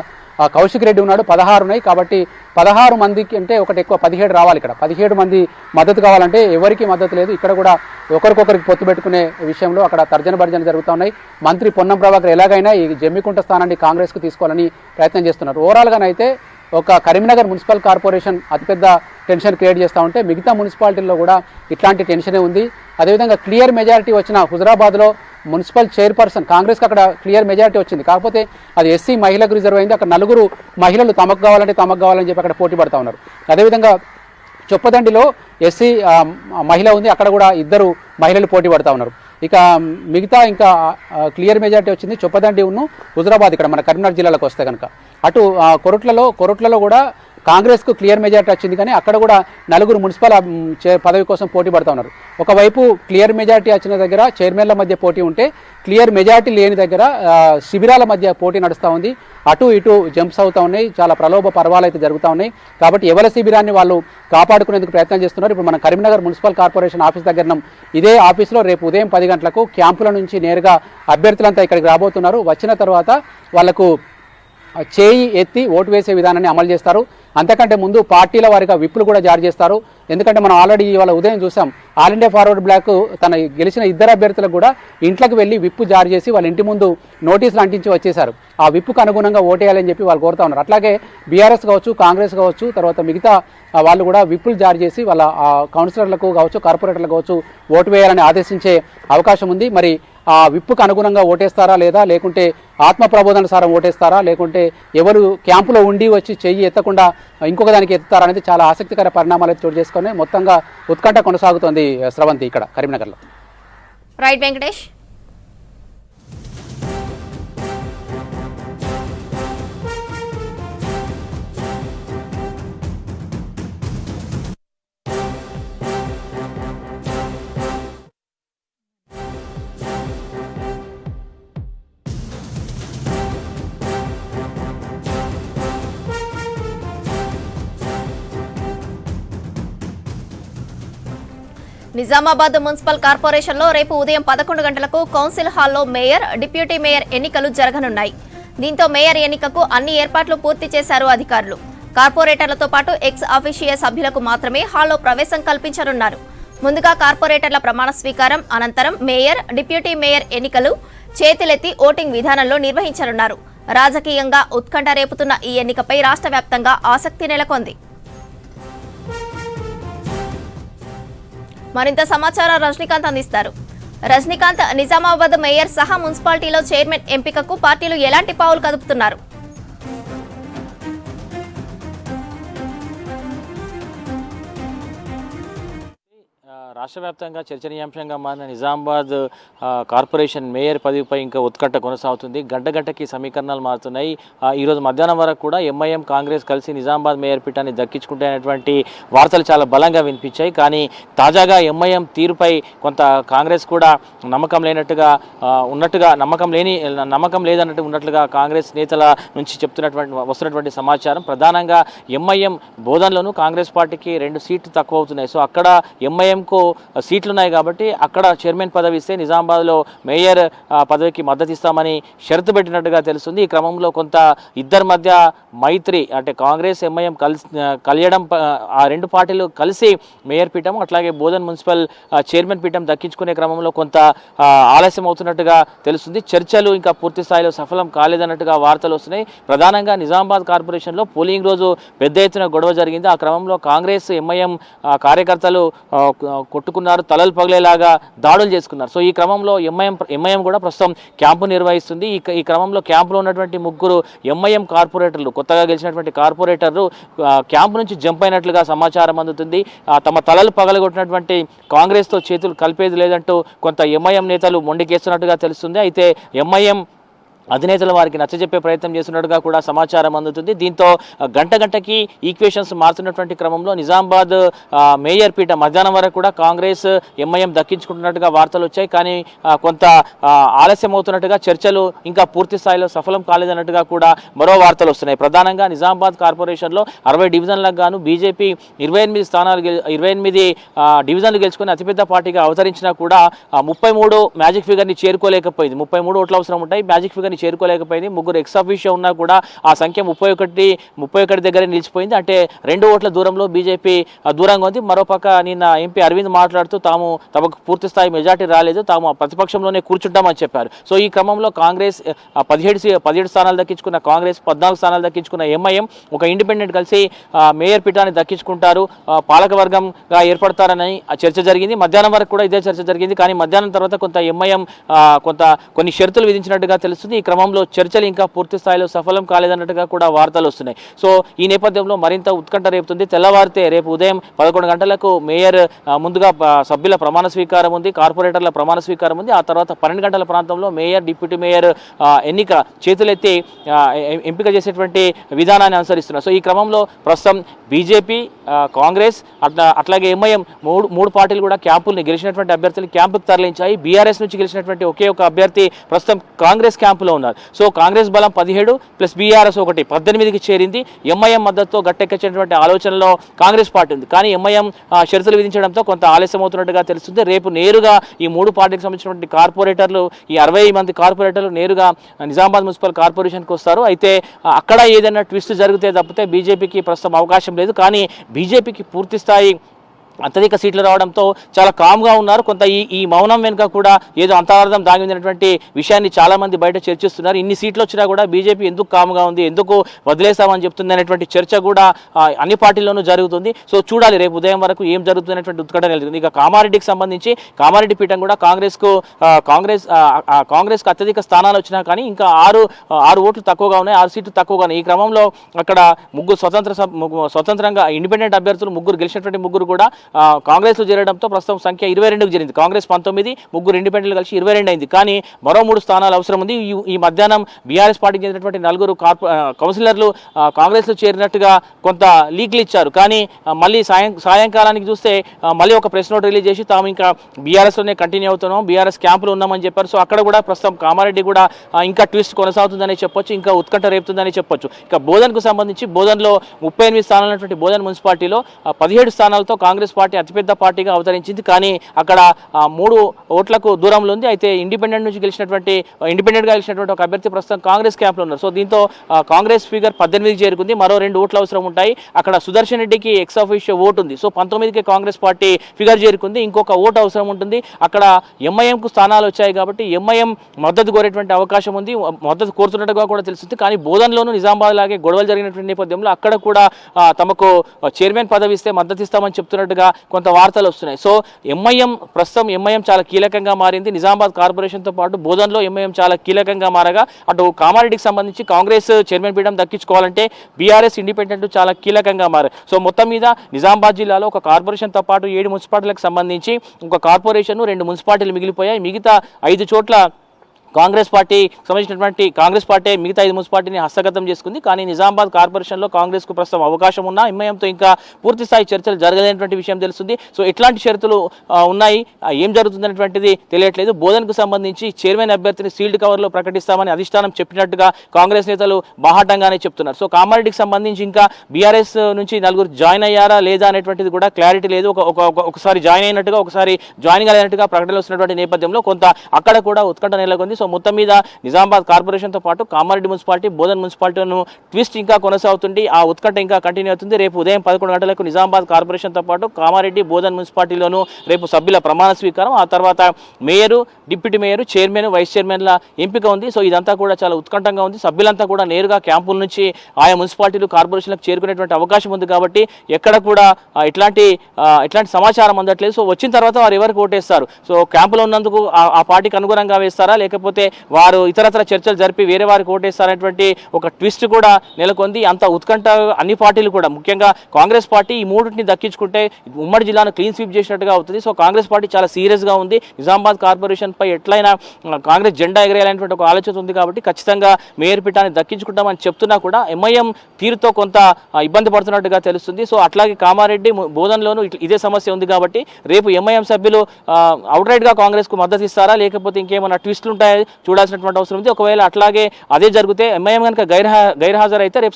కౌశిక్ రెడ్డి ఉన్నాడు, 16 ఉన్నాయి. కాబట్టి 16 మందికి అంటే ఒకటి ఎక్కువ 17 రావాలి. ఇక్కడ 17 మంది మద్దతు కావాలంటే ఎవరికి మద్దతు లేదు. ఇక్కడ కూడా ఒకరికొకరికి పొత్తు పెట్టుకునే విషయంలో అక్కడ తర్జన భర్జన జరుగుతూ ఉన్నాయి. మంత్రి పొన్నం ప్రభాకర్ ఎలాగైనా ఈ జమ్మికుంట స్థానాన్ని కాంగ్రెస్కు తీసుకోవాలని ప్రయత్నం చేస్తున్నారు. ఓవరాల్గానైతే ఒక కరీంనగర్ మున్సిపల్ కార్పొరేషన్ అతిపెద్ద టెన్షన్ క్రియేట్ చేస్తూ ఉంటే మిగతా మున్సిపాలిటీల్లో కూడా ఇట్లాంటి టెన్షనే ఉంది. అదేవిధంగా క్లియర్ మెజారిటీ వచ్చిన హుజరాబాద్లో మున్సిపల్ చైర్పర్సన్ కాంగ్రెస్కి అక్కడ క్లియర్ మెజారిటీ వచ్చింది, కాకపోతే అది ఎస్సీ మహిళకు రిజర్వ్ అయింది. అక్కడ 4 మహిళలు తమకు కావాలని చెప్పి అక్కడ పోటీ పడుతూ ఉన్నారు. అదేవిధంగా చొప్పదండిలో ఎస్సీ మహిళ ఉంది, అక్కడ కూడా 2 మహిళలు పోటీ పడుతూ ఉన్నారు. ఇక మిగతా ఇంకా క్లియర్ మెజారిటీ వచ్చింది చొప్పదండి హుజరాబాద్, ఇక్కడ మన కరీంనగర్ జిల్లాలకు వస్తే కనుక. అటు కొరుట్లలో కూడా కాంగ్రెస్కు క్లియర్ మెజారిటీ వచ్చింది, కానీ అక్కడ కూడా 4 మున్సిపల్ పదవి కోసం పోటీ పడుతూ ఉన్నారు. ఒకవైపు క్లియర్ మెజారిటీ వచ్చిన దగ్గర చైర్మన్ల మధ్య పోటీ ఉంటే, క్లియర్ మెజారిటీ లేని దగ్గర శిబిరాల మధ్య పోటీ నడుస్తూ ఉంది. అటు ఇటు జంప్స్ అవుతూ ఉన్నాయి, చాలా ప్రలోభ పర్వాలు అయితే జరుగుతూ ఉన్నాయి. కాబట్టి ఎవరి శిబిరాన్ని వాళ్ళు కాపాడుకునేందుకు ప్రయత్నం చేస్తున్నారు. ఇప్పుడు మన కరీంనగర్ మున్సిపల్ కార్పొరేషన్ ఆఫీస్ దగ్గర ఇదే ఆఫీస్లో రేపు ఉదయం 10 గంటలకు క్యాంపుల నుంచి నేరుగా అభ్యర్థులంతా ఇక్కడికి రాబోతున్నారు. వచ్చిన తర్వాత వాళ్లకు చేయి ఎత్తి ఓటు వేసే విధానాన్ని అమలు చేస్తారు. అంతకంటే ముందు పార్టీల వారిగా విప్పులు కూడా జారీ చేస్తారు. ఎందుకంటే మనం ఆల్రెడీ ఇవాళ ఉదయం చూసాం, ఆల్ ఇండియా ఫార్వర్డ్ బ్లాక్ తన గెలిచిన 2 అభ్యర్థులకు కూడా ఇంట్లోకి వెళ్ళి విప్పు జారీ చేసి వాళ్ళ ఇంటి ముందు నోటీసులు అంటించి వచ్చేశారు. ఆ విప్పుకు అనుగుణంగా ఓటేయాలని చెప్పి వాళ్ళు కోరుతా ఉన్నారు. అట్లాగే బీఆర్ఎస్ కావచ్చు, కాంగ్రెస్ కావచ్చు, తర్వాత మిగతా వాళ్ళు కూడా విప్పులు జారీ చేసి వాళ్ళ కౌన్సిలర్లకు కావచ్చు, కార్పొరేటర్లకు కావచ్చు ఓటు వేయాలని ఆదేశించే అవకాశం ఉంది. మరి ఆ విప్పుకు అనుగుణంగా ఓటేస్తారా లేదా, లేకుంటే ఆత్మ ప్రబోధన సారం ఓటేస్తారా, లేకుంటే ఎవరు క్యాంపులో ఉండి వచ్చి చెయ్యి ఎత్తకుండా ఇంకొక దానికి ఎత్తుతారా అనేది చాలా ఆసక్తికర పరిణామాలు చోటు చేసుకొని మొత్తంగా ఉత్కంఠ కొనసాగుతోంది స్రవంతి ఇక్కడ కరీంనగర్లో. రైట్ వెంకటేష్. నిజామాబాద్ మున్సిపల్ కార్పొరేషన్లో రేపు ఉదయం 11 గంటలకు కౌన్సిల్ హాల్లో మేయర్, డిప్యూటీ మేయర్ ఎన్నికలు జరగనున్నాయి. దీంతో మేయర్ ఎన్నికకు అన్ని ఏర్పాట్లు పూర్తి చేశారు అధికారులు. కార్పొరేటర్లతో పాటు ఎక్స్ అఫీషియా సభ్యులకు మాత్రమే హాల్లో ప్రవేశం కల్పించనున్నారు. ముందుగా కార్పొరేటర్ల ప్రమాణ స్వీకారం అనంతరం మేయర్, డిప్యూటీ మేయర్ ఎన్నికలు చేతులెత్తి ఓటింగ్ విధానంలో నిర్వహించనున్నారు. రాజకీయంగా ఉత్కంఠ రేపుతున్న ఈ ఎన్నికపై రాష్ట్ర వ్యాప్తంగా ఆసక్తి నెలకొంది. మరింత సమాచారం రజనీకాంత్ అందిస్తారు. రజనీకాంత్, నిజామాబాద్ మేయర్ సహా మున్సిపాలిటీలో చైర్మన్ ఎంపికకు పార్టీలు ఎలాంటి పావులు కదుపుతున్నారు? రాష్ట్ర వ్యాప్తంగా చర్చనీయాంశంగా మారిన నిజామాబాద్ కార్పొరేషన్ మేయర్ పదవిపై ఇంకా ఉత్కంఠ కొనసాగుతుంది. గంటకి సమీకరణాలు మారుతున్నాయి. ఈరోజు మధ్యాహ్నం వరకు కూడా ఎంఐఎం, కాంగ్రెస్ కలిసి నిజామాబాద్ మేయర్ పీఠాన్ని దక్కించుకుంటున్నటువంటి వార్తలు చాలా బలంగా వినిపించాయి. కానీ తాజాగా ఎంఐఎం తీరుపై కొంత కాంగ్రెస్ కూడా నమ్మకం లేదన్నట్టుగా కాంగ్రెస్ నేతల నుంచి వస్తున్నటువంటి సమాచారం. ప్రధానంగా ఎంఐఎం బోధనలోనూ కాంగ్రెస్ పార్టీకి 2 సీట్లు తక్కువ అవుతున్నాయి. సో అక్కడ ఎంఐఎంకు సీట్లు ఉన్నాయి కాబట్టి అక్కడ చైర్మన్ పదవి ఇస్తే నిజామాబాద్లో మేయర్ పదవికి మద్దతు ఇస్తామని షరతు పెట్టినట్టుగా తెలుస్తుంది. ఈ క్రమంలో కొంత ఇద్దరి మధ్య మైత్రి, అంటే కాంగ్రెస్ ఎంఐఎం కలియడం, ఆ 2 పార్టీలు కలిసి మేయర్ పీఠం అట్లాగే బోధన్ మున్సిపల్ చైర్మన్ పీఠం దక్కించుకునే క్రమంలో కొంత ఆలస్యం అవుతున్నట్టుగా తెలుస్తుంది. చర్చలు ఇంకా పూర్తి స్థాయిలో సఫలం కాలేదన్నట్టుగా వార్తలు వస్తున్నాయి. ప్రధానంగా నిజామాబాద్ కార్పొరేషన్లో పోలింగ్ రోజు పెద్ద ఎత్తున గొడవ జరిగింది. ఆ క్రమంలో కాంగ్రెస్ ఎంఐఎం కార్యకర్తలు కొట్టుకున్నారు, తలలు పగిలేలాగా దాడులు చేసుకున్నారు. సో ఈ క్రమంలో ఎంఐఎం కూడా ప్రస్తుతం క్యాంపు నిర్వహిస్తుంది. ఈ క్రమంలో క్యాంపులో ఉన్నటువంటి 3 ఎంఐఎం కార్పొరేటర్లు, కొత్తగా గెలిచినటువంటి కార్పొరేటర్లు క్యాంపు నుంచి జంప్ అయినట్లుగా సమాచారం అందుతుంది. తమ తలలు పగలగొట్టినటువంటి కాంగ్రెస్తో చేతులు కలిపేది లేదంటూ కొంత ఎంఐఎం నేతలు మొండికేస్తున్నట్టుగా తెలుస్తుంది. అయితే ఎంఐఎం అధినేతలు వారికి నచ్చజెప్పే ప్రయత్నం చేస్తున్నట్టుగా కూడా సమాచారం అందుతుంది. దీంతో గంటకి ఈక్వేషన్స్ మారుతున్నటువంటి క్రమంలో నిజామాబాద్ మేయర్ పీఠ మధ్యాహ్నం వరకు కూడా కాంగ్రెస్ ఎంఐఎం దక్కించుకుంటున్నట్టుగా వార్తలు వచ్చాయి. కానీ కొంత ఆలస్యం అవుతున్నట్టుగా, చర్చలు ఇంకా పూర్తి స్థాయిలో సఫలం కాలేదన్నట్టుగా కూడా మరో వార్తలు వస్తున్నాయి. ప్రధానంగా నిజామాబాద్ కార్పొరేషన్లో 60 డివిజన్లకు గాను బీజేపీ 28 డివిజన్లు గెలుచుకుని అతిపెద్ద పార్టీగా అవతరించినా కూడా 33 మ్యాజిక్ ఫిగర్ని చేరుకోలేకపోయింది. 33 ఓట్లు అవసరం ఉంటాయి, మ్యాజిక్ ఫిగర్ని సంఖ్యని చేరుకోలేకపోయింది. ముగ్గురు ఎక్స్ ఆఫీషియో ఉన్నా కూడా ఆ సంఖ్య 31 దగ్గరే నిలిచిపోయింది. అంటే 2 ఓట్ల దూరంలో బీజేపీ దూరంగా ఉంది. మరోపక్క నిన్న ఎంపీ అరవింద్ మాట్లాడుతూ తమకు పూర్తి స్థాయి మెజార్టీ రాలేదు, తాము ప్రతిపక్షంలోనే కూర్చుంటామని చెప్పారు. సో ఈ క్రమంలో కాంగ్రెస్ 17 స్థానాలు దక్కించుకున్న కాంగ్రెస్, 14 స్థానాలు దక్కించుకున్న ఎంఐఎం ఒక ఇండిపెండెంట్ కలిసి మేయర్ పీఠాన్ని దక్కించుకుంటారు, పాలకవర్గంగా ఏర్పడతారని చర్చ జరిగింది. మధ్యాహ్నం వరకు కూడా ఇదే చర్చ జరిగింది. కానీ మధ్యాహ్నం తర్వాత కొంత ఎంఐఎం కొన్ని షరతులు విధించినట్టుగా తెలుస్తుంది. ఈ క్రమంలో చర్చలు ఇంకా పూర్తి స్థాయిలో సఫలం కాలేదన్నట్టుగా కూడా వార్తలు వస్తున్నాయి. సో ఈ నేపథ్యంలో మరింత ఉత్కంఠ రేపుతుంది. తెల్లవారితే రేపు ఉదయం 11 గంటలకు మేయర్ ముందుగా సభ్యుల ప్రమాణ స్వీకారం ఉంది, కార్పొరేటర్ల ప్రమాణ స్వీకారం ఉంది. ఆ తర్వాత 12 గంటల ప్రాంతంలో మేయర్, డిప్యూటీ మేయర్ ఎన్నిక చేతులెత్తి ఎంపిక చేసేటువంటి విధానాన్ని అనుసరిస్తున్నారు. సో ఈ క్రమంలో ప్రస్తుతం బీజేపీ, కాంగ్రెస్ అట్లాగే ఎంఐఎం మూడు పార్టీలు కూడా క్యాంపుల్ని గెలిచినటువంటి అభ్యర్థులు క్యాంపుకు తరలించాయి. బీఆర్ఎస్ నుంచి గెలిచినటువంటి ఒకే ఒక అభ్యర్థి ప్రస్తుతం కాంగ్రెస్ క్యాంపులో ఉన్నారు. సో కాంగ్రెస్ బలం 17 ప్లస్ బీఆర్ఎస్ 1 18కి చేరింది. ఎంఐఎం మద్దతుతో గట్టెక్కించినటువంటి ఆలోచనలో కాంగ్రెస్ పార్టీ ఉంది. కానీ ఎంఐఎం షరతులు విధించడంతో కొంత ఆలస్యం అవుతున్నట్టుగా తెలుస్తుంది. రేపు నేరుగా ఈ 3 పార్టీకి సంబంధించినటువంటి కార్పొరేటర్లు, ఈ 60 మంది కార్పొరేటర్లు నేరుగా నిజామాబాద్ మున్సిపల్ కార్పొరేషన్కి వస్తారు. అయితే అక్కడ ఏదైనా ట్విస్ట్ జరిగితే తప్పితే బీజేపీకి ప్రస్తుతం అవకాశం లేదు. కానీ బీజేపీకి పూర్తి స్థాయి అత్యధిక సీట్లు రావడంతో చాలా కామ్గా ఉన్నారు. కొంత ఈ మౌనం వెనుక కూడా ఏదో అంతరార్థం దాగిందనేటువంటి విషయాన్ని చాలా మంది బయట చర్చిస్తున్నారు. ఇన్ని సీట్లు వచ్చినా కూడా బీజేపీ ఎందుకు కామ్గా ఉంది, ఎందుకు వదిలేస్తామని చెప్తుంది అనేటువంటి చర్చ కూడా అన్ని పార్టీల్లోనూ జరుగుతుంది. సో చూడాలి రేపు ఉదయం వరకు ఏం జరుగుతుంది అనేటువంటి ఉత్కంఠ నెలకొంది. ఇక కామారెడ్డికి సంబంధించి కామారెడ్డి పీఠం కూడా కాంగ్రెస్కు అత్యధిక స్థానాలు వచ్చినా కానీ ఇంకా 6 ఓట్లు తక్కువగా ఉన్నాయి, 6 సీట్లు తక్కువగా ఉన్నాయి. ఈ క్రమంలో అక్కడ ముగ్గురు స్వతంత్రంగా ఇండిపెండెంట్ అభ్యర్థులు గెలిచినటువంటి ముగ్గురు కూడా కాంగ్రెస్లో చేరడంతో ప్రస్తుతం సంఖ్య 22కు చేరింది. కాంగ్రెస్ 19, ముగ్గురు ఇండిపెండెంట్ కలిసి 22 అయింది. కానీ మరో 3 స్థానాలు అవసరం ఉంది. ఈ మధ్యాహ్నం బీఆర్ఎస్ పార్టీకి చెందినటువంటి 4 కౌన్సిలర్లు కాంగ్రెస్లో చేరినట్టుగా కొంత లీక్లు ఇచ్చారు. కానీ మళ్ళీ సాయంకాలానికి చూస్తే మళ్ళీ ఒక ప్రెస్ నోట్ రిలీజ్ చేసి తాము ఇంకా బీఆర్ఎస్లోనే కంటిన్యూ అవుతున్నాం, బీఆర్ఎస్ క్యాంపులో ఉన్నామని చెప్పారు. సో అక్కడ కూడా ప్రస్తుతం కామారెడ్డి కూడా ఇంకా ట్విస్ట్ కొనసాగుతుందని చెప్పొచ్చు, ఇంకా ఉత్కంఠ రేపుతుందని చెప్పొచ్చు. ఇక బోధన్కు సంబంధించి బోధన్లో 38 స్థానాలు ఉన్నటువంటి బోధన్ మున్సిపాలిటీలో 17 స్థానాలతో కాంగ్రెస్ పార్టీ అతిపెద్ద పార్టీగా అవతరించింది. కానీ అక్కడ 3 ఓట్లకు దూరంలో ఉంది. అయితే ఇండిపెండెంట్గా గెలిచినటువంటి ఒక అభ్యర్థి ప్రస్తుతం కాంగ్రెస్ క్యాంప్లో ఉన్నారు. సో దీంతో కాంగ్రెస్ ఫిగర్ 18కి చేరుకుంది. మరో 2 ఓట్లు అవసరం ఉంటాయి. అక్కడ సుదర్శన్ రెడ్డికి ఎక్స్ ఆఫీషియో ఓటు ఉంది. సో 19కి కాంగ్రెస్ పార్టీ ఫిగర్ చేరుకుంది. ఇంకొక ఓటు అవసరం ఉంటుంది. అక్కడ ఎంఐఎంకు స్థానాలు వచ్చాయి కాబట్టి ఎంఐఎం మద్దతు కోరేటువంటి అవకాశం ఉంది, మద్దతు కోరుతున్నట్టుగా కూడా తెలుస్తుంది. కానీ బోధన్లోనూ నిజామాబాద్ లాగే గొడవలు జరిగినటువంటి నేపథ్యంలో అక్కడ కూడా తమకు చైర్మన్ పదవి ఇస్తే మద్దతు ఇస్తామని చెప్తున్నట్టుగా కొంత వార్తలు వస్తున్నాయి. సో ప్రస్తుతం ఎంఐఎం చాలా కీలకంగా మారింది. నిజామాబాద్ కార్పొరేషన్తో పాటు బోధన్లో ఎంఐఎం చాలా కీలకంగా మారగా అటు కామారెడ్డికి సంబంధించి కాంగ్రెస్ చైర్మన్ పీఠం దక్కించుకోవాలంటే బీఆర్ఎస్ ఇండిపెండెంట్ చాలా కీలకంగా మారారు. సో మొత్తం మీద నిజామాబాద్ జిల్లాలో ఒక కార్పొరేషన్తో పాటు 7 మున్సిపాలిటీలకు సంబంధించి ఒక కార్పొరేషన్, 2 మున్సిపాలిటీలు మిగిలిపోయాయి. మిగతా 5 చోట్ల కాంగ్రెస్ పార్టీ సంబంధించినటువంటి కాంగ్రెస్ పార్టీ మిగతా 5 మున్సిపాలిటీని హస్తగతం చేసుకుంది. కానీ నిజామాబాద్ కార్పొరేషన్లో కాంగ్రెస్కు ప్రస్తుతం అవకాశం ఉన్నా ఎంఐఎంతో ఇంకా పూర్తి స్థాయి చర్చలు జరగలేనటువంటి విషయం తెలుస్తుంది. సో ఎట్లాంటి షరతులు ఉన్నాయి, ఏం జరుగుతుందనేటువంటిది తెలియట్లేదు. బోధన్కు సంబంధించి చైర్మన్ అభ్యర్థిని సీల్డ్ కవర్లో ప్రకటిస్తామని అధిష్టానం చెప్పినట్టుగా కాంగ్రెస్ నేతలు బాహాటంగానే చెప్తున్నారు. సో కామారెడ్డికి సంబంధించి ఇంకా బీఆర్ఎస్ నుంచి 4 జాయిన్ అయ్యారా లేదా అనేటువంటిది కూడా క్లారిటీ లేదు. ఒకసారి జాయిన్ అయినట్టుగా, ఒకసారి జాయిన్ కాలేనట్టుగా ప్రకటనలు వస్తున్నటువంటి నేపథ్యంలో కొంత అక్కడ కూడా ఉత్కంఠ నెలకొంది. సో మొత్తం మీద నిజామాబాద్ కార్పొరేషన్తో పాటు కామారెడ్డి మున్సిపాలిటీ, బోధన్ మున్సిపాలిటీలను ట్విస్ట్ ఇంకా కొనసాగుతుంది. ఆ ఉత్కంఠ ఇంకా కంటిన్యూ అవుతుంది. రేపు ఉదయం 11 గంటలకు నిజామాబాద్ కార్పొరేషన్తో పాటు కామారెడ్డి, బోధన్ మున్సిపాలిటీలోనూ రేపు సభ్యుల ప్రమాణ స్వీకారం, ఆ తర్వాత mayor, deputy mayor, chairman, vice చైర్మన్ల ఎంపిక ఉంది. సో ఇదంతా కూడా చాలా ఉత్కంఠంగా ఉంది. సభ్యులంతా కూడా నేరుగా క్యాంపుల నుంచి ఆయా మున్సిపాలిటీలు, కార్పొరేషన్లకు చేరుకునేటువంటి అవకాశం ఉంది. కాబట్టి ఎక్కడ కూడా ఎట్లాంటి సమాచారం అందట్లేదు. సో వచ్చిన తర్వాత వారు ఎవరికి ఓటేస్తారు, సో క్యాంపులో ఉన్నందుకు ఆ పార్టీకి అనుగుణంగా వేస్తారా, లేకపోతే వారు ఇతరత్ర చర్చలు జరిపి వేరే వారికి ఓటేస్తారనేటువంటి ఒక ట్విస్ట్ కూడా నెలకొంది. అంత ఉత్కంఠ అన్ని పార్టీలు కూడా, ముఖ్యంగా కాంగ్రెస్ పార్టీ ఈ 3ని దక్కించుకుంటే ఉమ్మడి జిల్లాను క్లీన్ స్వీప్ చేసినట్టుగా అవుతుంది. సో కాంగ్రెస్ పార్టీ చాలా సీరియస్గా ఉంది. నిజామాబాద్ కార్పొరేషన్పై ఎట్లయినా కాంగ్రెస్ జెండా ఎగరేయాలనేటువంటి ఒక ఆలోచన ఉంది. కాబట్టి ఖచ్చితంగా మేయర్ పీఠాన్ని దక్కించుకుంటామని చెప్తున్నా కూడా ఎంఐఎం తీరుతో కొంత ఇబ్బంది పడుతున్నట్టుగా తెలుస్తుంది. సో అట్లాగే కామారెడ్డి, బోధన్లోనూ ఇదే సమస్య ఉంది. కాబట్టి రేపు ఎంఐఎం సభ్యులు అవుట్రైట్గా కాంగ్రెస్కు మద్దతు ఇస్తారా, లేకపోతే ఇంకేమైనా ట్విస్టులు ఉంటాయా చూడాల్సినటువంటి అవసరం ఉంది. ఒకవేళ అట్లాగే అదే జరిగితే ఎంఐఎం కనుక గైర్హాజరు అయితే రేపు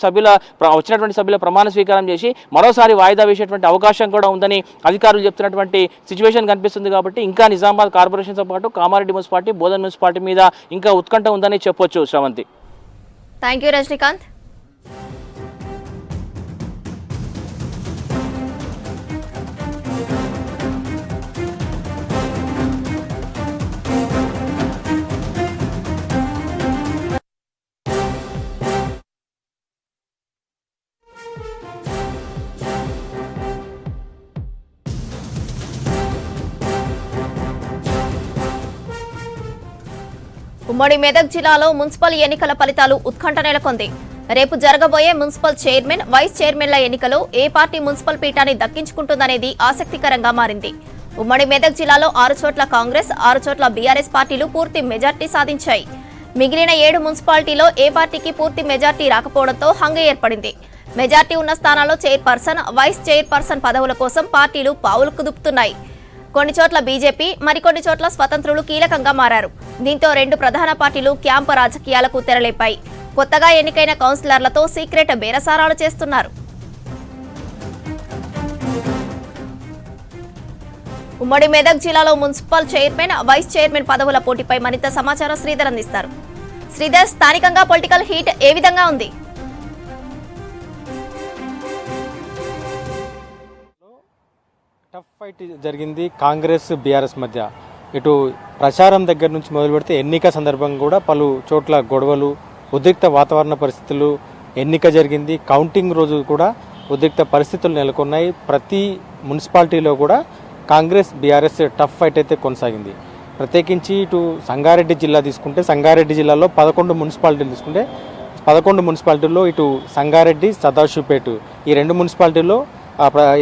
వచ్చినటువంటి సభ్యుల ప్రమాణ స్వీకారం చేసి మరోసారి వాయిదా వేసేటువంటి అవకాశం కూడా ఉందని అధికారులు చెప్తున్నటువంటి సిచ్యువేషన్ కనిపిస్తుంది. కాబట్టి ఇంకా నిజామాబాద్ కార్పొరేషన్తో పాటు కామారెడ్డి మున్సిపాలిటీ, బోధన్ మున్సిపాలిటీ మీద ఇంకా ఉత్కంఠ ఉందని చెప్పొచ్చు. శ్రవంతి. Thank you Rajinikanth. ఉమ్మడి మెదక్ జిల్లాలో మున్సిపల్ ఎన్నికల ఫలితాలు ఉత్కంఠ నెలకొంది. రేపు జరగబోయే మున్సిపల్ చైర్మన్, వైస్ చైర్మన్ల ఎన్నికలో ఏ పార్టీ మున్సిపల్ పీఠాన్ని దక్కించుకుంటుందనేది ఆసక్తికరంగా మారింది. ఉమ్మడి మెదక్ జిల్లాలో 6 చోట్ల కాంగ్రెస్, 6 చోట్ల బీఆర్ఎస్ పార్టీలు పూర్తి మెజార్టీ సాధించాయి. మిగిలిన 7 మున్సిపాలిటీలో ఏ పార్టీకి పూర్తి మెజార్టీ రాకపోవడంతో హంగు ఏర్పడింది. మెజార్టీ ఉన్న స్థానాల్లో చైర్పర్సన్, వైస్ చైర్పర్సన్ పదవుల కోసం పార్టీలు పావులు కుదుపుతున్నాయి. కొన్ని చోట్ల బీజేపీ, మరికొన్ని చోట్ల స్వతంత్రులు కీలకంగా మారారు. దీంతో 2 ప్రధాన పార్టీలు క్యాంపు రాజకీయాలకు తెరలేపాయి. కొత్తగా ఎన్నికైన కౌన్సిలర్లతో సీక్రెట్ బేరసారాలు చేస్తున్నారు. ఉమ్మడి మెదక్ జిల్లాలో మున్సిపల్ చైర్మన్, వైస్ చైర్మన్ పదవుల పోటీపై మరింత సమాచారం శ్రీధర్ అందిస్తారు. శ్రీధర్, స్థానికంగా పొలిటికల్ హీట్ ఏ విధంగా ఉంది? టఫ్ ఫైట్ జరిగింది కాంగ్రెస్ బీఆర్ఎస్ మధ్య. ఇటు ప్రచారం దగ్గర నుంచి మొదలు పెడితే ఎన్నిక సందర్భంగా కూడా పలు చోట్ల గొడవలు, ఉద్రిక్త వాతావరణ పరిస్థితులు. ఎన్నిక జరిగింది, కౌంటింగ్ రోజు కూడా ఉద్రిక్త పరిస్థితులు నెలకొన్నాయి. ప్రతి మున్సిపాలిటీలో కూడా కాంగ్రెస్ బీఆర్ఎస్ టఫ్ ఫైట్ అయితే కొనసాగింది. ప్రత్యేకించి ఇటు సంగారెడ్డి జిల్లా తీసుకుంటే, సంగారెడ్డి జిల్లాలో 11 మున్సిపాలిటీలు తీసుకుంటే 11 మున్సిపాలిటీల్లో ఇటు సంగారెడ్డి, సదాశివపేట ఈ 2 మున్సిపాలిటీల్లో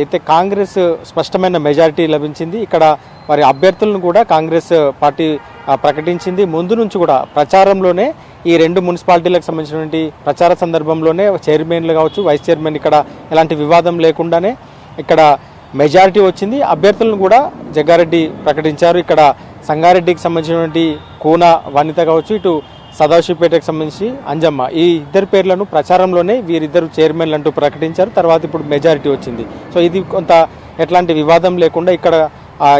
అయితే కాంగ్రెస్ స్పష్టమైన మెజారిటీ లభించింది. ఇక్కడ మరి అభ్యర్థులను కూడా కాంగ్రెస్ పార్టీ ప్రకటించింది. ముందు నుంచి కూడా ప్రచారంలోనే ఈ 2 మున్సిపాలిటీలకు సంబంధించినటువంటి ప్రచార సందర్భంలోనే చైర్మన్లు కావచ్చు, వైస్ చైర్మన్ ఇక్కడ ఎలాంటి వివాదం లేకుండానే ఇక్కడ మెజారిటీ వచ్చింది. అభ్యర్థులను కూడా జగ్గారెడ్డి ప్రకటించారు. ఇక్కడ సంగారెడ్డికి సంబంధించినటువంటి కూన వనిత కావచ్చు, ఇటు సదాశివపేటకు సంబంధించి అంజమ్మ, ఈ 2 పేర్లను ప్రచారంలోనే వీరిద్దరు చైర్మన్లు అంటూ ప్రకటించారు. తర్వాత ఇప్పుడు మెజారిటీ వచ్చింది. సో ఇది కొంత ఎట్లాంటి వివాదం లేకుండా ఇక్కడ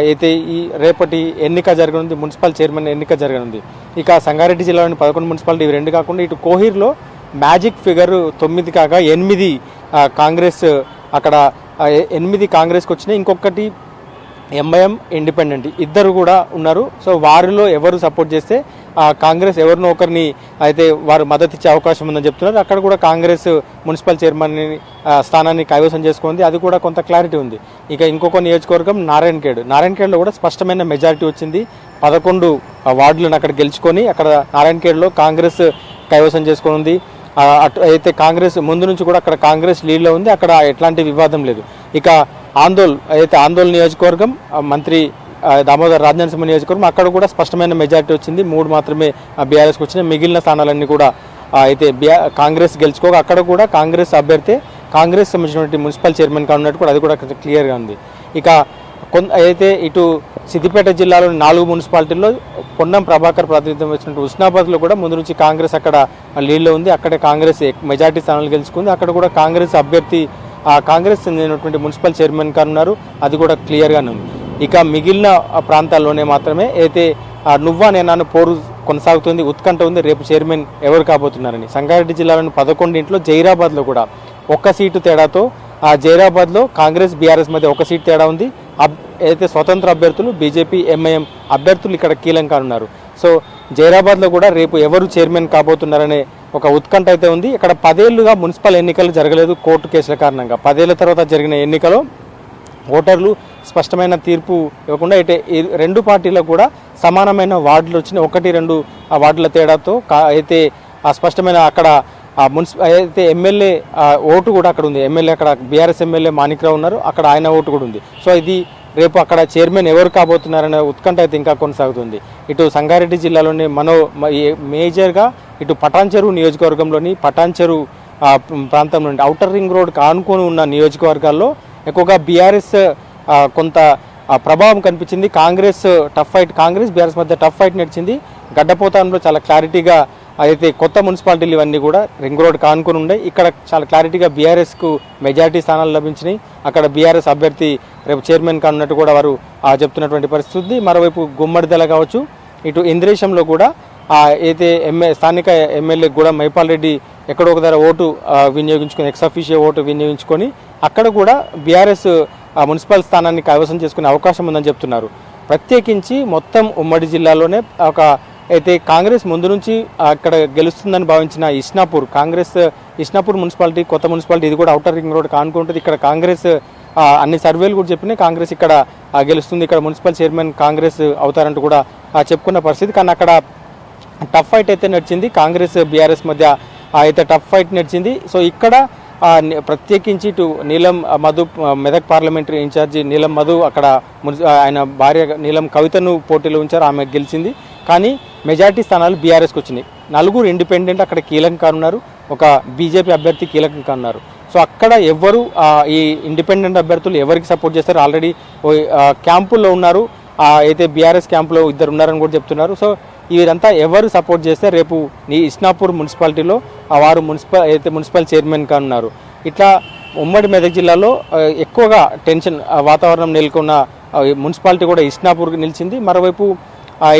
అయితే ఈ రేపటి ఎన్నిక జరగనుంది, మున్సిపల్ చైర్మన్ ఎన్నిక జరగనుంది. ఇక సంగారెడ్డి జిల్లాలోని 11 మున్సిపాలిటీ ఇవి 2 కాకుండా ఇటు కోహీర్లో మ్యాజిక్ ఫిగర్ 9 కాక 8 కాంగ్రెస్, అక్కడ 8 కాంగ్రెస్కి వచ్చినాయి. ఇంకొకటి ఎంఐఎం, ఇండిపెండెంట్ ఇద్దరు కూడా ఉన్నారు. సో వారిలో ఎవరు సపోర్ట్ చేస్తే కాంగ్రెస్ ఎవరినో ఒకరిని అయితే వారు మద్దతు ఇచ్చే అవకాశం ఉందని చెప్తున్నారు. అక్కడ కూడా కాంగ్రెస్ మున్సిపల్ చైర్మన్ స్థానాన్ని కైవసం చేసుకుంది. అది కూడా కొంత క్లారిటీ ఉంది. ఇక ఇంకొక నియోజకవర్గం నారాయణఖేడ్లో కూడా స్పష్టమైన మెజారిటీ వచ్చింది. 11 వార్డులను అక్కడ గెలుచుకొని అక్కడ నారాయణఖేడ్లో కాంగ్రెస్ కైవసం చేసుకుని అయితే కాంగ్రెస్ ముందు నుంచి కూడా అక్కడ కాంగ్రెస్ లీడ్లో ఉంది. అక్కడ ఎట్లాంటి వివాదం లేదు. ఇక ఆందోళన నియోజకవర్గం మంత్రి దామోదర్ రాజనరసింహ నియోజకవర్గం, అక్కడ కూడా స్పష్టమైన మెజారిటీ వచ్చింది. 3 మాత్రమే బీఆర్ఎస్కి వచ్చినాయి. మిగిలిన స్థానాలన్నీ కూడా అయితే కాంగ్రెస్ గెలుచుకోగా అక్కడ కూడా కాంగ్రెస్ అభ్యర్థి కాంగ్రెస్ సంబంధించినటువంటి మున్సిపల్ చైర్మన్ గా ఉన్నట్టు కూడా అది కూడా క్లియర్గా ఉంది. ఇక అయితే ఇటు సిద్దిపేట జిల్లాలోని 4 మున్సిపాలిటీల్లో పొన్నం ప్రభాకర్ ప్రాతినిధ్యం వచ్చినట్టు హుస్నాబాద్లో కూడా ముందు నుంచి కాంగ్రెస్ అక్కడ లీడ్లో ఉంది. అక్కడే కాంగ్రెస్ మెజారిటీ స్థానాలు గెలుచుకుంది. అక్కడ కూడా కాంగ్రెస్ అభ్యర్థి కాంగ్రెస్ చెందినటువంటి మున్సిపల్ చైర్మన్ గారు ఉన్నారు. అది కూడా క్లియర్గానే ఉంది. ఇక మిగిలిన ప్రాంతాల్లోనే మాత్రమే అయితే నువ్వా నేనాను పోరు కొనసాగుతుంది, ఉత్కంఠ ఉంది. రేపు చైర్మన్ ఎవరు కాబోతున్నారని. సంగారెడ్డి జిల్లాలోని 11 జైరాబాద్లో కూడా 1 సీటు తేడాతో జైరాబాద్లో కాంగ్రెస్ బీఆర్ఎస్ మధ్య 1 సీటు తేడా ఉంది. అయితే స్వతంత్ర అభ్యర్థులు బీజేపీ, ఎంఐఎం అభ్యర్థులు ఇక్కడ కీలకంగా ఉన్నారు. సో జైరాబాద్లో కూడా రేపు ఎవరు చైర్మన్ కాబోతున్నారనే ఒక ఉత్కంఠ అయితే ఉంది. ఇక్కడ 10 ఏళ్లుగా మున్సిపల్ ఎన్నికలు జరగలేదు కోర్టు కేసుల కారణంగా. 10 ఏళ్ల తర్వాత జరిగిన ఎన్నికలో ఓటర్లు స్పష్టమైన తీర్పు ఇవ్వకుండా అయితే 2 పార్టీలకు కూడా సమానమైన వార్డులు వచ్చినాయి. 1-2 వార్డుల తేడాతో అయితే స్పష్టమైన అక్కడ అయితే ఎమ్మెల్యే ఓటు కూడా అక్కడ ఉంది. ఎమ్మెల్యే అక్కడ బీఆర్ఎస్ ఎమ్మెల్యే మాణిక్రావు ఉన్నారు. అక్కడ ఆయన ఓటు కూడా ఉంది. సో ఇది రేపు అక్కడ చైర్మన్ ఎవరు కాబోతున్నారనే ఉత్కంఠ అయితే ఇంకా కొనసాగుతుంది. ఇటు సంగారెడ్డి జిల్లాలోని మేజర్గా ఇటు పటాన్చెరు నియోజకవర్గంలోని పటాన్చెరు ప్రాంతం నుండి ఔటర్ రింగ్ రోడ్ ఆనుకొని ఉన్న నియోజకవర్గాల్లో ఎక్కువగా బీఆర్ఎస్ కొంత ప్రభావం కనిపించింది. Congress tough fight, Congress BRS మధ్య టఫ్ ఫైట్ నడిచింది. గడ్డపోతంలో చాలా క్లారిటీగా అయితే కొత్త మున్సిపాలిటీలు ఇవన్నీ కూడా రింగ్ రోడ్ కానుకొని ఉండే ఇక్కడ చాలా క్లారిటీగా బీఆర్ఎస్కు మెజారిటీ స్థానాలు లభించినాయి. అక్కడ బీఆర్ఎస్ అభ్యర్థి రేపు చైర్మన్ కానున్నట్టు కూడా వారు చెప్తున్నటువంటి పరిస్థితి. మరోవైపు గుమ్మడిదల కావచ్చు, ఇటు ఇంద్రేశంలో కూడా అయితే స్థానిక ఎమ్మెల్యే కూడా మైపాల్ రెడ్డి ఎక్కడో ఒక ధర ఓటు వినియోగించుకొని ఎక్సఫీషియో ఓటు వినియోగించుకొని అక్కడ కూడా బీఆర్ఎస్ మున్సిపల్ స్థానాన్ని కైవసం చేసుకునే అవకాశం ఉందని చెప్తున్నారు. ప్రత్యేకించి మొత్తం ఉమ్మడి జిల్లాలోనే ఒక అయితే కాంగ్రెస్ ముందు నుంచి అక్కడ గెలుస్తుందని భావించిన ఇస్నాపూర్ మున్సిపాలిటీ కొత్త మున్సిపాలిటీ, ఇది కూడా ఔటర్ రింగ్ రోడ్ కానుకుంటుంది. ఇక్కడ కాంగ్రెస్ అన్ని సర్వేలు కూడా చెప్పినాయి కాంగ్రెస్ ఇక్కడ గెలుస్తుంది, ఇక్కడ మున్సిపల్ చైర్మన్ కాంగ్రెస్ అవుతారంటూ కూడా చెప్పుకున్న పరిస్థితి. కానీ అక్కడ టఫ్ ఫైట్ అయితే నడిచింది, కాంగ్రెస్ బీఆర్ఎస్ మధ్య అయితే టఫ్ ఫైట్ నడిచింది. సో ఇక్కడ ప్రత్యేకించి ఇటు నీలం మధు మెదక్ పార్లమెంటరీ ఇన్ఛార్జి నీలం మధు అక్కడ ఆయన భార్య నీలం కవితను పోటీలో ఉంచారు, ఆమె గెలిచింది. కానీ మెజారిటీ స్థానాలు బీఆర్ఎస్కి వచ్చినాయి. 4 ఇండిపెండెంట్ అక్కడ కీలకంగా ఉన్నారు, ఒక బీజేపీ అభ్యర్థి కీలకంగా ఉన్నారు. సో అక్కడ ఎవరు ఈ ఇండిపెండెంట్ అభ్యర్థులు ఎవరికి సపోర్ట్ చేస్తారు, ఆల్రెడీ క్యాంపుల్లో ఉన్నారు, అయితే బీఆర్ఎస్ క్యాంపులో 2 ఉన్నారని కూడా చెప్తున్నారు. సో వీరంతా ఎవరు సపోర్ట్ చేస్తే రేపు ఈ ఇస్నాపూర్ మున్సిపాలిటీలో వారు మున్సిపల్ చైర్మన్ కానున్నారు. ఇట్లా ఉమ్మడి మెదక్ జిల్లాలో ఎక్కువగా టెన్షన్ వాతావరణం నెలకొన్న మున్సిపాలిటీ కూడా ఇస్నాపూర్కి నిలిచింది. మరోవైపు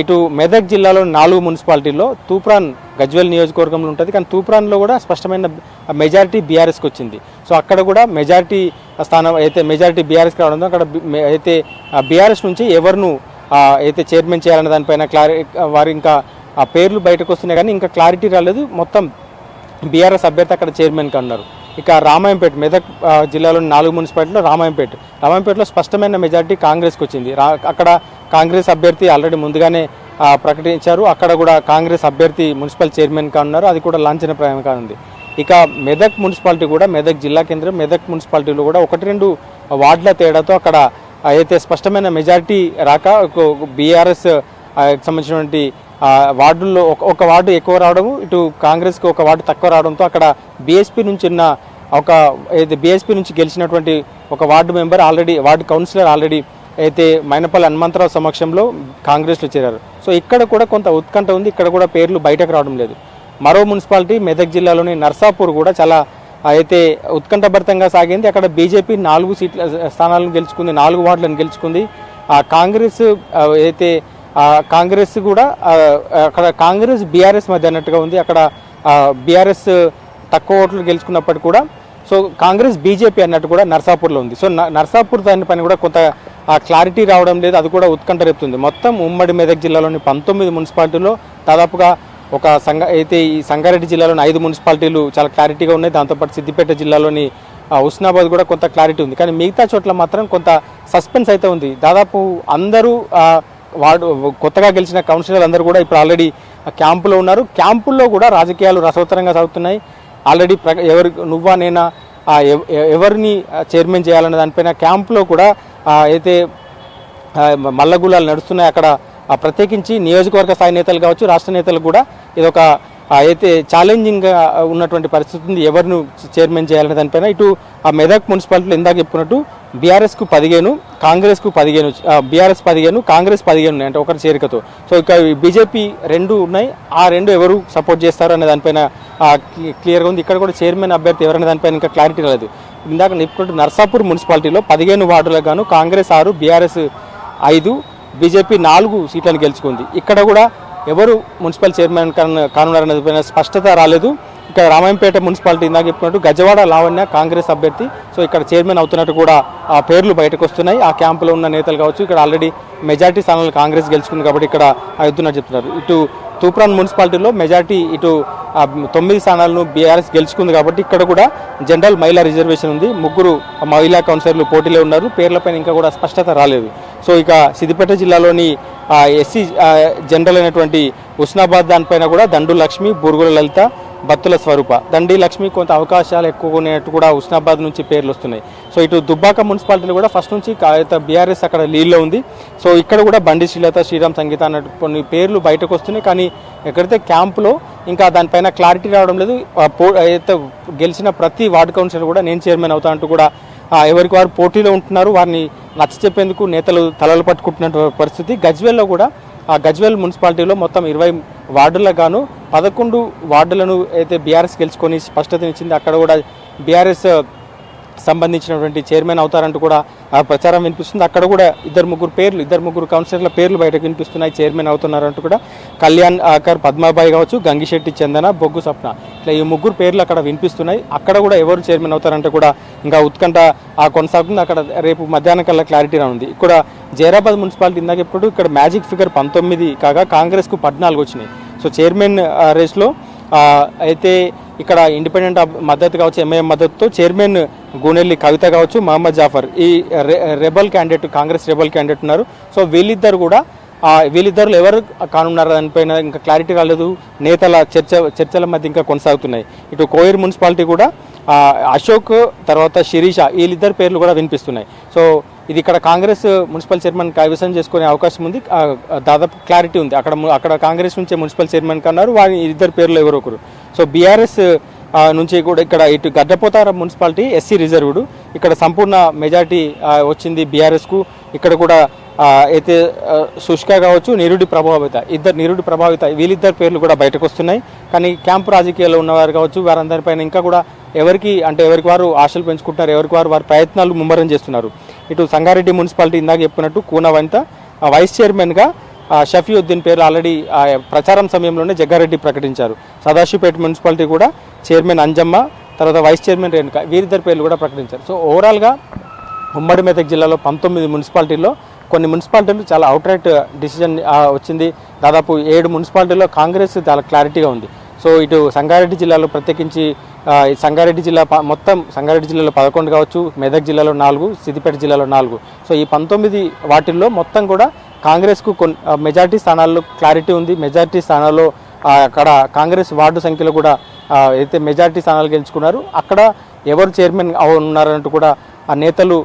ఇటు మెదక్ జిల్లాలో 4 మున్సిపాలిటీల్లో తూప్రాన్ గజ్వేల్ నియోజకవర్గంలో ఉంటుంది, కానీ తూప్రాన్లో కూడా స్పష్టమైన మెజారిటీ బీఆర్ఎస్కి వచ్చింది. సో అక్కడ కూడా మెజారిటీ స్థానం అయితే మెజారిటీ బీఆర్ఎస్కి రావడంతో అక్కడ అయితే బీఆర్ఎస్ నుంచి ఎవరిను అయితే చైర్మన్ చేయాలనే దానిపైన వారు ఇంకా పేర్లు బయటకు వస్తున్నాయి కానీ ఇంకా క్లారిటీ రాలేదు. మొత్తం బీఆర్ఎస్ అభ్యర్థి అక్కడ చైర్మన్గా ఉన్నారు. ఇక రామాయంపేట మెదక్ జిల్లాలోని 4 మున్సిపాలిటీలో రామాయంపేటలో స్పష్టమైన మెజారిటీ కాంగ్రెస్కి వచ్చింది. అక్కడ కాంగ్రెస్ అభ్యర్థి ఆల్రెడీ ముందుగానే ప్రకటించారు, అక్కడ కూడా కాంగ్రెస్ అభ్యర్థి మున్సిపల్ చైర్మన్గా ఉన్నారు, అది కూడా లాంఛనప్రాయంగా ఉంది. ఇక మెదక్ మున్సిపాలిటీ కూడా మెదక్ జిల్లా కేంద్రం మెదక్ మున్సిపాలిటీలో కూడా 1-2 వార్డుల తేడాతో అక్కడ అయితే స్పష్టమైన మెజారిటీ రాక బీఆర్ఎస్ సంబంధించినటువంటి వార్డుల్లో ఒక వార్డు ఎక్కువ రావడము, ఇటు కాంగ్రెస్కి ఒక వార్డు తక్కువ రావడంతో అక్కడ బీఎస్పీ నుంచి గెలిచినటువంటి ఒక ward member ward councillor already అయితే మైనపల్లి హనుమంతరావు సమక్షంలో కాంగ్రెస్లో చేరారు. సో ఇక్కడ కూడా కొంత ఉత్కంఠ ఉంది, ఇక్కడ కూడా పేర్లు బయటకు రావడం లేదు. మరో మున్సిపాలిటీ మెదక్ జిల్లాలోని నర్సాపూర్ కూడా చాలా అయితే ఉత్కంఠభరితంగా సాగింది. అక్కడ బీజేపీ 4 స్థానాలను గెలుచుకుంది, 4 వార్డులను గెలుచుకుంది. కాంగ్రెస్ అయితే కాంగ్రెస్ కూడా అక్కడ కాంగ్రెస్ బీఆర్ఎస్ మధ్య అన్నట్టుగా ఉంది. అక్కడ బీఆర్ఎస్ తక్కువ ఓట్లు గెలుచుకున్నప్పటికీ కూడా సో కాంగ్రెస్ బీజేపీ అన్నట్టు కూడా నర్సాపూర్లో ఉంది. సో నర్సాపూర్ దానిపైన కూడా కొంత క్లారిటీ రావడం లేదు, అది కూడా ఉత్కంఠ రేపుతుంది. మొత్తం ఉమ్మడి మెదక్ జిల్లాలోని 19 మున్సిపాలిటీల్లో దాదాపుగా ఈ సంగారెడ్డి జిల్లాలోని 5 మున్సిపాలిటీలు చాలా క్లారిటీగా ఉన్నాయి. దాంతోపాటు సిద్దిపేట జిల్లాలోని హుస్నాబాద్ కూడా కొంత క్లారిటీ ఉంది. కానీ మిగతా చోట్ల మాత్రం కొంత సస్పెన్స్ అయితే ఉంది. దాదాపు అందరూ కొత్తగా గెలిచిన కౌన్సిలర్ అందరూ కూడా ఇప్పుడు ఆల్రెడీ క్యాంపులో ఉన్నారు. క్యాంపుల్లో కూడా రాజకీయాలు రసవత్తరంగా సాగుతున్నాయి. ఆల్రెడీ నువ్వా నేనా ఎవరిని చైర్మన్ చేయాలన్న దానిపైన క్యాంపులో కూడా అయితే మల్లగులాలు నడుస్తున్నాయి. అక్కడ ప్రత్యేకించి నియోజకవర్గ స్థాయి నేతలు కావచ్చు, రాష్ట్ర నేతలు కూడా ఇదొక అయితే ఛాలెంజింగ్గా ఉన్నటువంటి పరిస్థితి ఉంది, ఎవరిని చైర్మన్ చేయాలనే దానిపైన. ఇటు మెదక్ మున్సిపాలిటీలో ఇందాక చెప్పుకున్నట్టు బీఆర్ఎస్కు 15, కాంగ్రెస్కు 15, బీఆర్ఎస్ 15, కాంగ్రెస్ 15 ఉన్నాయి, అంటే ఒకరి చేరికతో. సో ఇక బీజేపీ 2 ఉన్నాయి, ఆ 2 ఎవరు సపోర్ట్ చేస్తారు అనే దానిపైన క్లియర్గా ఉంది. ఇక్కడ కూడా చైర్మన్ అభ్యర్థి ఎవరనే దానిపైన ఇంకా క్లారిటీ రాలేదు. ఇందాక చెప్పుకుంటూ నర్సాపూర్ మున్సిపాలిటీలో 15 వార్డులకు గాను కాంగ్రెస్ 6, బీఆర్ఎస్ 5, బీజేపీ 4 సీట్లను గెలుచుకుంది. ఇక్కడ కూడా ఎవరు మున్సిపల్ చైర్మన్ కానున్నారనే దానిపైన స్పష్టత రాలేదు. ఇక్కడ రామాయంపేట మున్సిపాలిటీ ఇందాక చెప్పుకున్నట్టు గజవాడ లావణ్య కాంగ్రెస్ అభ్యర్థి, సో ఇక్కడ చైర్మన్ అవుతున్నట్టు కూడా ఆ పేర్లు బయటకు వస్తున్నాయి. ఆ క్యాంపులో ఉన్న నేతలు కావచ్చు, ఇక్కడ ఆల్రెడీ మెజార్టీ స్థానాలు కాంగ్రెస్ గెలుచుకుంది కాబట్టి ఇక్కడ అవుతున్నట్టు చెప్తున్నారు. ఇటు తూప్రాన్ మున్సిపాలిటీలో మెజార్టీ ఇటు 9 స్థానాలను బీఆర్ఎస్ గెలుచుకుంది కాబట్టి ఇక్కడ కూడా జనరల్ మహిళా రిజర్వేషన్ ఉంది. 3 మహిళా కౌన్సిలర్లు పోటీలో ఉన్నారు, పేర్లపైన ఇంకా కూడా స్పష్టత రాలేదు. సో ఇక సిద్దిపేట జిల్లాలోని ఎస్సీ జనరల్ అయినటువంటి హుస్నాబాద్ దానిపైన కూడా దండు లక్ష్మి, బూరుగుల లలిత, బత్తుల స్వరూప, దండి లక్ష్మి కొంత అవకాశాలు ఎక్కువగా ఉన్నట్టు కూడా హుస్నాబాద్ నుంచి పేర్లు వస్తున్నాయి. సో ఇటు దుబ్బాక మున్సిపాలిటీలో కూడా ఫస్ట్ నుంచి బీఆర్ఎస్ అక్కడ లీడ్లో ఉంది. సో ఇక్కడ కూడా బండి శ్రీలత, శ్రీరామ్ సంగీత అన్నట్టు కొన్ని పేర్లు బయటకు వస్తున్నాయి. కానీ ఎక్కడైతే క్యాంపులో ఇంకా దానిపైన క్లారిటీ రావడం లేదు. అయితే గెలిచిన ప్రతి వార్డు కౌన్సిలర్ కూడా నేను చైర్మన్ అవుతా అంటూ కూడా ఎవరికి వారు పోటీలో ఉంటున్నారు. వారిని నచ్చ చెప్పేందుకు నేతలు తలలు పట్టుకుంటున్న పరిస్థితి. గజ్వేల్లో కూడా ఆ గజ్వేల్ మున్సిపాలిటీలో మొత్తం 20 వార్డులకు గాను 11 వార్డులను అయితే బీఆర్ఎస్ గెలుచుకొని స్పష్టతనిచ్చింది. అక్కడ కూడా బీఆర్ఎస్ సంబంధించినటువంటి చైర్మన్ అవుతారంటూ కూడా ప్రచారం వినిపిస్తుంది. అక్కడ కూడా ఇద్దరు ముగ్గురు కౌన్సిలర్ల పేర్లు బయటకు వినిపిస్తున్నాయి. చైర్మన్ అవుతున్నారంటూ కూడా కళ్యాణ్ ఆకర్, పద్మాబాయి కావచ్చు, గంగిశెట్టి చందన, బొగ్గు సప్న, ఇట్లా ఈ ముగ్గురు పేర్లు అక్కడ వినిపిస్తున్నాయి. అక్కడ కూడా ఎవరు చైర్మన్ అవుతారంటే కూడా ఇంకా ఉత్కంఠ కొనసాగుతుంది. అక్కడ రేపు మధ్యాహ్నం కల్లా క్లారిటీ రానుంది. ఇక్కడ జైరాబాద్ మున్సిపాలిటీ ఇందాక ఎప్పుడు ఇక్కడ మ్యాజిక్ ఫిగర్ 19 కాగా కాంగ్రెస్కు 14 వచ్చినాయి. సో చైర్మన్ రేస్లో అయితే ఇక్కడ ఇండిపెండెంట్ మద్దతు కావచ్చు, ఎంఐఎం మద్దతుతో చైర్మన్ గూనెల్లి కవిత కావచ్చు, మహమ్మద్ జాఫర్ ఈ కాంగ్రెస్ రెబల్ క్యాండిడేట్ ఉన్నారు. సో వీళ్ళిద్దరు ఎవరు కానున్నారు దానిపైన ఇంకా క్లారిటీ రాలేదు. నేతల చర్చల మధ్య ఇంకా కొనసాగుతున్నాయి. ఇటు కోయిర్ మున్సిపాలిటీ కూడా అశోక్ తర్వాత శిరీష వీళ్ళిద్దరు పేర్లు కూడా వినిపిస్తున్నాయి. సో ఇది ఇక్కడ కాంగ్రెస్ మున్సిపల్ చైర్మన్ కైవసం చేసుకునే అవకాశం ఉంది. దాదాపు క్లారిటీ ఉంది. అక్కడ కాంగ్రెస్ నుంచే మున్సిపల్ చైర్మన్ కన్నారు, వారి ఇద్దరు పేర్లు ఎవరో ఒకరు. సో బీఆర్ఎస్ నుంచి కూడా ఇక్కడ ఇటు గడ్డపోతారం మున్సిపాలిటీ ఎస్సీ రిజర్వ్డ్, ఇక్కడ సంపూర్ణ మెజార్టీ వచ్చింది బీఆర్ఎస్కు. ఇక్కడ కూడా అయితే శుష్క కావచ్చు, నిరుడి ప్రభావిత వీళ్ళిద్దరు పేర్లు కూడా బయటకు వస్తున్నాయి. కానీ క్యాంపు రాజకీయాల్లో ఉన్నవారు కావచ్చు, వారందరిపైన ఇంకా కూడా ఎవరికి వారు ఆశలు పెంచుకుంటున్నారు, ఎవరికి వారి ప్రయత్నాలు ముమ్మరం చేస్తున్నారు. ఇటు సంగారెడ్డి మున్సిపాలిటీ ఇందాక చెప్పినట్టు కూన వనిత వైస్ చైర్మన్గా షఫీయుద్దీన్ పేరు ఆల్రెడీ ప్రచారం సమయంలోనే జగ్గారెడ్డి ప్రకటించారు. సదాశివపేట మున్సిపాలిటీ కూడా చైర్మన్ అంజమ్మ, తర్వాత వైస్ చైర్మన్ రేణుక, వీరిద్దరు పేర్లు కూడా ప్రకటించారు. సో ఓవరాల్గా ఉమ్మడి మెదక్ జిల్లాలో 19 మున్సిపాలిటీల్లో కొన్ని మున్సిపాలిటీలు చాలా అవుట్రైట్ డిసిజన్ వచ్చింది. దాదాపు 7 మున్సిపాలిటీల్లో కాంగ్రెస్ చాలా క్లారిటీగా ఉంది. సో ఇటు సంగారెడ్డి జిల్లాలో ప్రత్యేకించి సంగారెడ్డి జిల్లాలో 11 కావచ్చు, మెదక్ జిల్లాలో 4, సిద్దిపేట జిల్లాలో 4. సో ఈ 19 వాటిల్లో మొత్తం కూడా కాంగ్రెస్కు మెజార్టీ స్థానాల్లో క్లారిటీ ఉంది. మెజార్టీ స్థానాల్లో అక్కడ కాంగ్రెస్ వార్డు సంఖ్యలో కూడా అయితే మెజార్టీ స్థానాలు గెలుచుకున్నారు. అక్కడ ఎవరు చైర్మన్ ఉన్నారంటూ కూడా ఆ నేతలు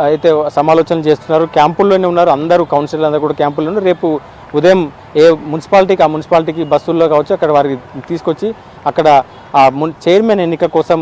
అయితే సమాలోచనలు చేస్తున్నారు. క్యాంపుల్లోనే ఉన్నారు అందరూ, కౌన్సిలర్లు అందరూ కూడా క్యాంపుల్లో ఉన్నారు. రేపు ఉదయం ఏ మున్సిపాలిటీకి బస్సుల్లో కావచ్చు అక్కడ వారికి తీసుకొచ్చి అక్కడ చైర్మన్ ఎన్నిక కోసం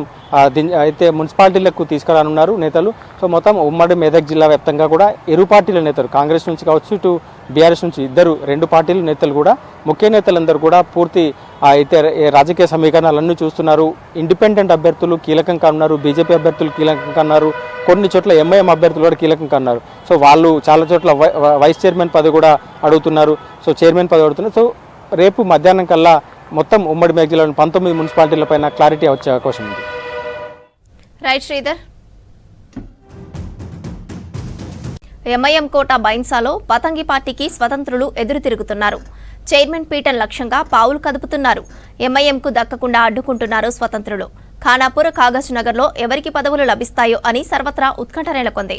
అయితే మున్సిపాలిటీలకు తీసుకురానున్నారు నేతలు. సో మొత్తం ఉమ్మడి మెదక్ జిల్లా వ్యాప్తంగా కూడా ఇరు పార్టీల నేతలు, కాంగ్రెస్ నుంచి కావచ్చు, ఇటు బీఆర్ఎస్ నుంచి 2 పార్టీల నేతలు కూడా, ముఖ్య నేతలందరూ కూడా పూర్తి అయితే రాజకీయ సమీకరణాలన్నీ చూస్తున్నారు. ఇండిపెండెంట్ అభ్యర్థులు కీలకంగా ఉన్నారు, బీజేపీ అభ్యర్థులు కీలకంగా ఉన్నారు, కొన్ని చోట్ల ఎంఐఎం అభ్యర్థులు కూడా కీలకంగా ఉన్నారు. సో వాళ్ళు చాలా చోట్ల వైస్ చైర్మన్ పదవి కూడా అడుగుతున్నారు. సో చైర్మన్ పదవి అడుగుతున్నారు. సో రేపు మధ్యాహ్నం కల్లా మొత్తం ఉమ్మడి మెదక్ జిల్లాలోని 19 మున్సిపాలిటీలపైన క్లారిటీ వచ్చే అవకాశం ఉంది. రైట్ శ్రీధర్. ఎంఐఎం కోట బైన్సాలో పతంగి పార్టీకి స్వతంత్రులు ఎదురు తిరుగుతున్నారు. చైర్మన్ పీఠం లక్ష్యంగా పావులు కదుపుతున్నారు. ఎంఐఎంకు దక్కకుండా అడ్డుకుంటున్నారు స్వతంత్రులు. ఖానాపూర్, కాగజ్ నగర్లో ఎవరికి పదవులు లభిస్తాయో అని సర్వత్రా ఉత్కంఠ నెలకొంది.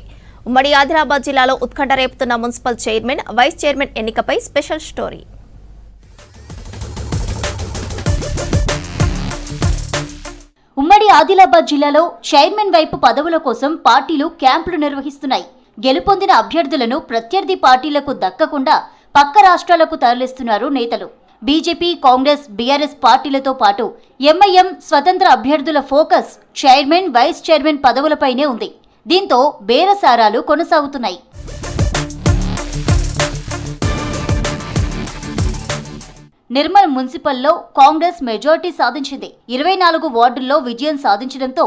ఉమ్మడి ఆదిలాబాద్ జిల్లాలో ఉత్కంఠ రేపుతున్న మున్సిపల్ చైర్మన్, వైస్ చైర్మన్ ఎన్నికపై స్పెషల్ స్టోరీ. ఉమ్మడి ఆదిలాబాద్ జిల్లాలో చైర్మన్ వైపు పదవుల కోసం పార్టీలు క్యాంపులు నిర్వహిస్తున్నాయి. గెలుపొందిన అభ్యర్థులను ప్రత్యర్థి పార్టీలకు దక్కకుండా పక్క రాష్ట్రాలకు తరలిస్తున్నారు నేతలు. బీజేపీ, కాంగ్రెస్, బీఆర్ఎస్ పార్టీలతో పాటు ఎంఐఎం స్వతంత్ర అభ్యర్థుల ఫోకస్ చైర్మన్, వైస్ చైర్మన్ పదవులపైనే ఉంది. దీంతో బేరసారాలు కొనసాగుతున్నాయి. నిర్మల్ మున్సిపల్లో కాంగ్రెస్ మెజార్టీ సాధించింది. 24 వార్డుల్లో విజయం సాధించడంతో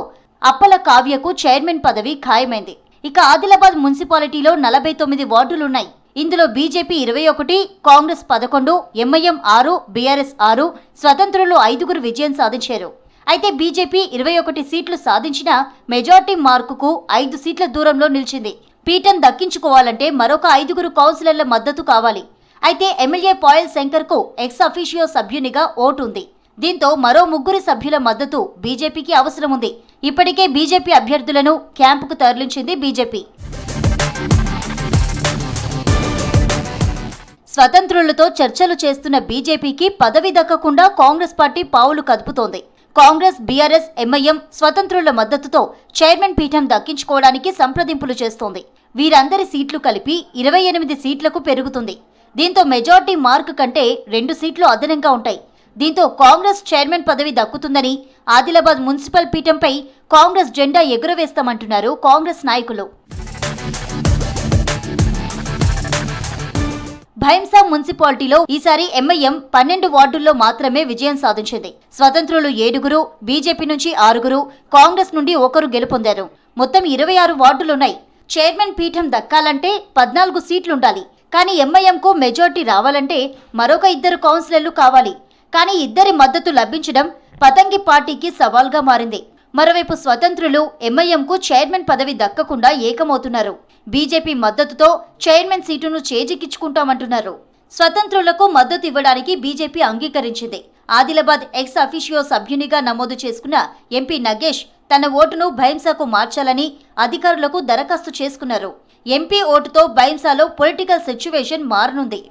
అప్పల కావ్యకు చైర్మన్ పదవి ఖాయమైంది. ఇక ఆదిలాబాద్ మున్సిపాలిటీలో 49 వార్డులున్నాయి. ఇందులో బీజేపీ 21, కాంగ్రెస్ 11, ఎంఐఎం 6, బీఆర్ఎస్ 6, స్వతంత్రులు 5 విజయం సాధించారు. అయితే బీజేపీ 21 సీట్లు సాధించిన మెజార్టీ మార్కుకు 5 సీట్ల దూరంలో నిలిచింది. పీఠం దక్కించుకోవాలంటే మరొక 5 కౌన్సిలర్ల మద్దతు కావాలి. అయితే ఎమ్మెల్యే పాయల్ శంకర్ కు ఎక్స్ అఫీషియో సభ్యునిగా ఓటు ఉంది. దీంతో మరో 3 సభ్యుల మద్దతు బీజేపీకి అవసరం ఉంది. ఇప్పటికే బీజేపీ అభ్యర్థులను క్యాంపుకు తరలించింది బీజేపీ. స్వతంత్రులతో చర్చలు చేస్తున్న బీజేపీకి పదవి దక్కకుండా కాంగ్రెస్ పార్టీ పావులు కదుపుతోంది. కాంగ్రెస్, బీఆర్ఎస్, ఎంఐఎం స్వతంత్రుల మద్దతుతో చైర్మన్ పీఠం దక్కించుకోవడానికి సంప్రదింపులు చేస్తోంది. వీరందరి సీట్లు కలిపి 28 సీట్లకు పెరుగుతుంది. దీంతో మెజార్టీ మార్కు కంటే 2 సీట్లు అదనంగా ఉంటాయి. దీంతో కాంగ్రెస్ చైర్మన్ పదవి దక్కుతుందని, ఆదిలాబాద్ మున్సిపల్ పీఠంపై కాంగ్రెస్ జెండా ఎగురవేస్తామంటున్నారు కాంగ్రెస్ నాయకులు. భైంసా మున్సిపాలిటీలో ఈసారి ఎంఐఎం 12 వార్డుల్లో మాత్రమే విజయం సాధించింది. స్వతంత్రులు 7, బీజేపీ నుంచి 6, కాంగ్రెస్ నుండి 1 గెలుపొందారు. మొత్తం 26 వార్డులున్నాయి. చైర్మన్ పీఠం దక్కాలంటే 14 సీట్లుండాలి. కానీ ఎంఐఎంకు మెజార్టీ రావాలంటే మరొక 2 కౌన్సిలర్లు కావాలి. కానీ ఇద్దరి మద్దతు లభించడం పతంగి పార్టీకి సవాల్గా మారింది. మరోవైపు స్వతంత్రులు ఎంఐఎంకు చైర్మన్ పదవి దక్కకుండా ఏకమవుతున్నారు. బీజేపీ మద్దతుతో చైర్మన్ సీటును చేజిక్కించుకుంటామంటున్నారు. స్వతంత్రులకు మద్దతు ఇవ్వడానికి బీజేపీ అంగీకరించింది. ఆదిలాబాద్ ఎక్స్ అఫీషియో సభ్యునిగా నమోదు చేసుకున్న ఎంపీ నగేష్ తన ఓటును భైంసాకు మార్చాలని అధికారులకు దరఖాస్తు చేసుకున్నారు. ఎంపీ ఓటుతో భైంసాలో పొలిటికల్ సిచ్యువేషన్ మారనుంది.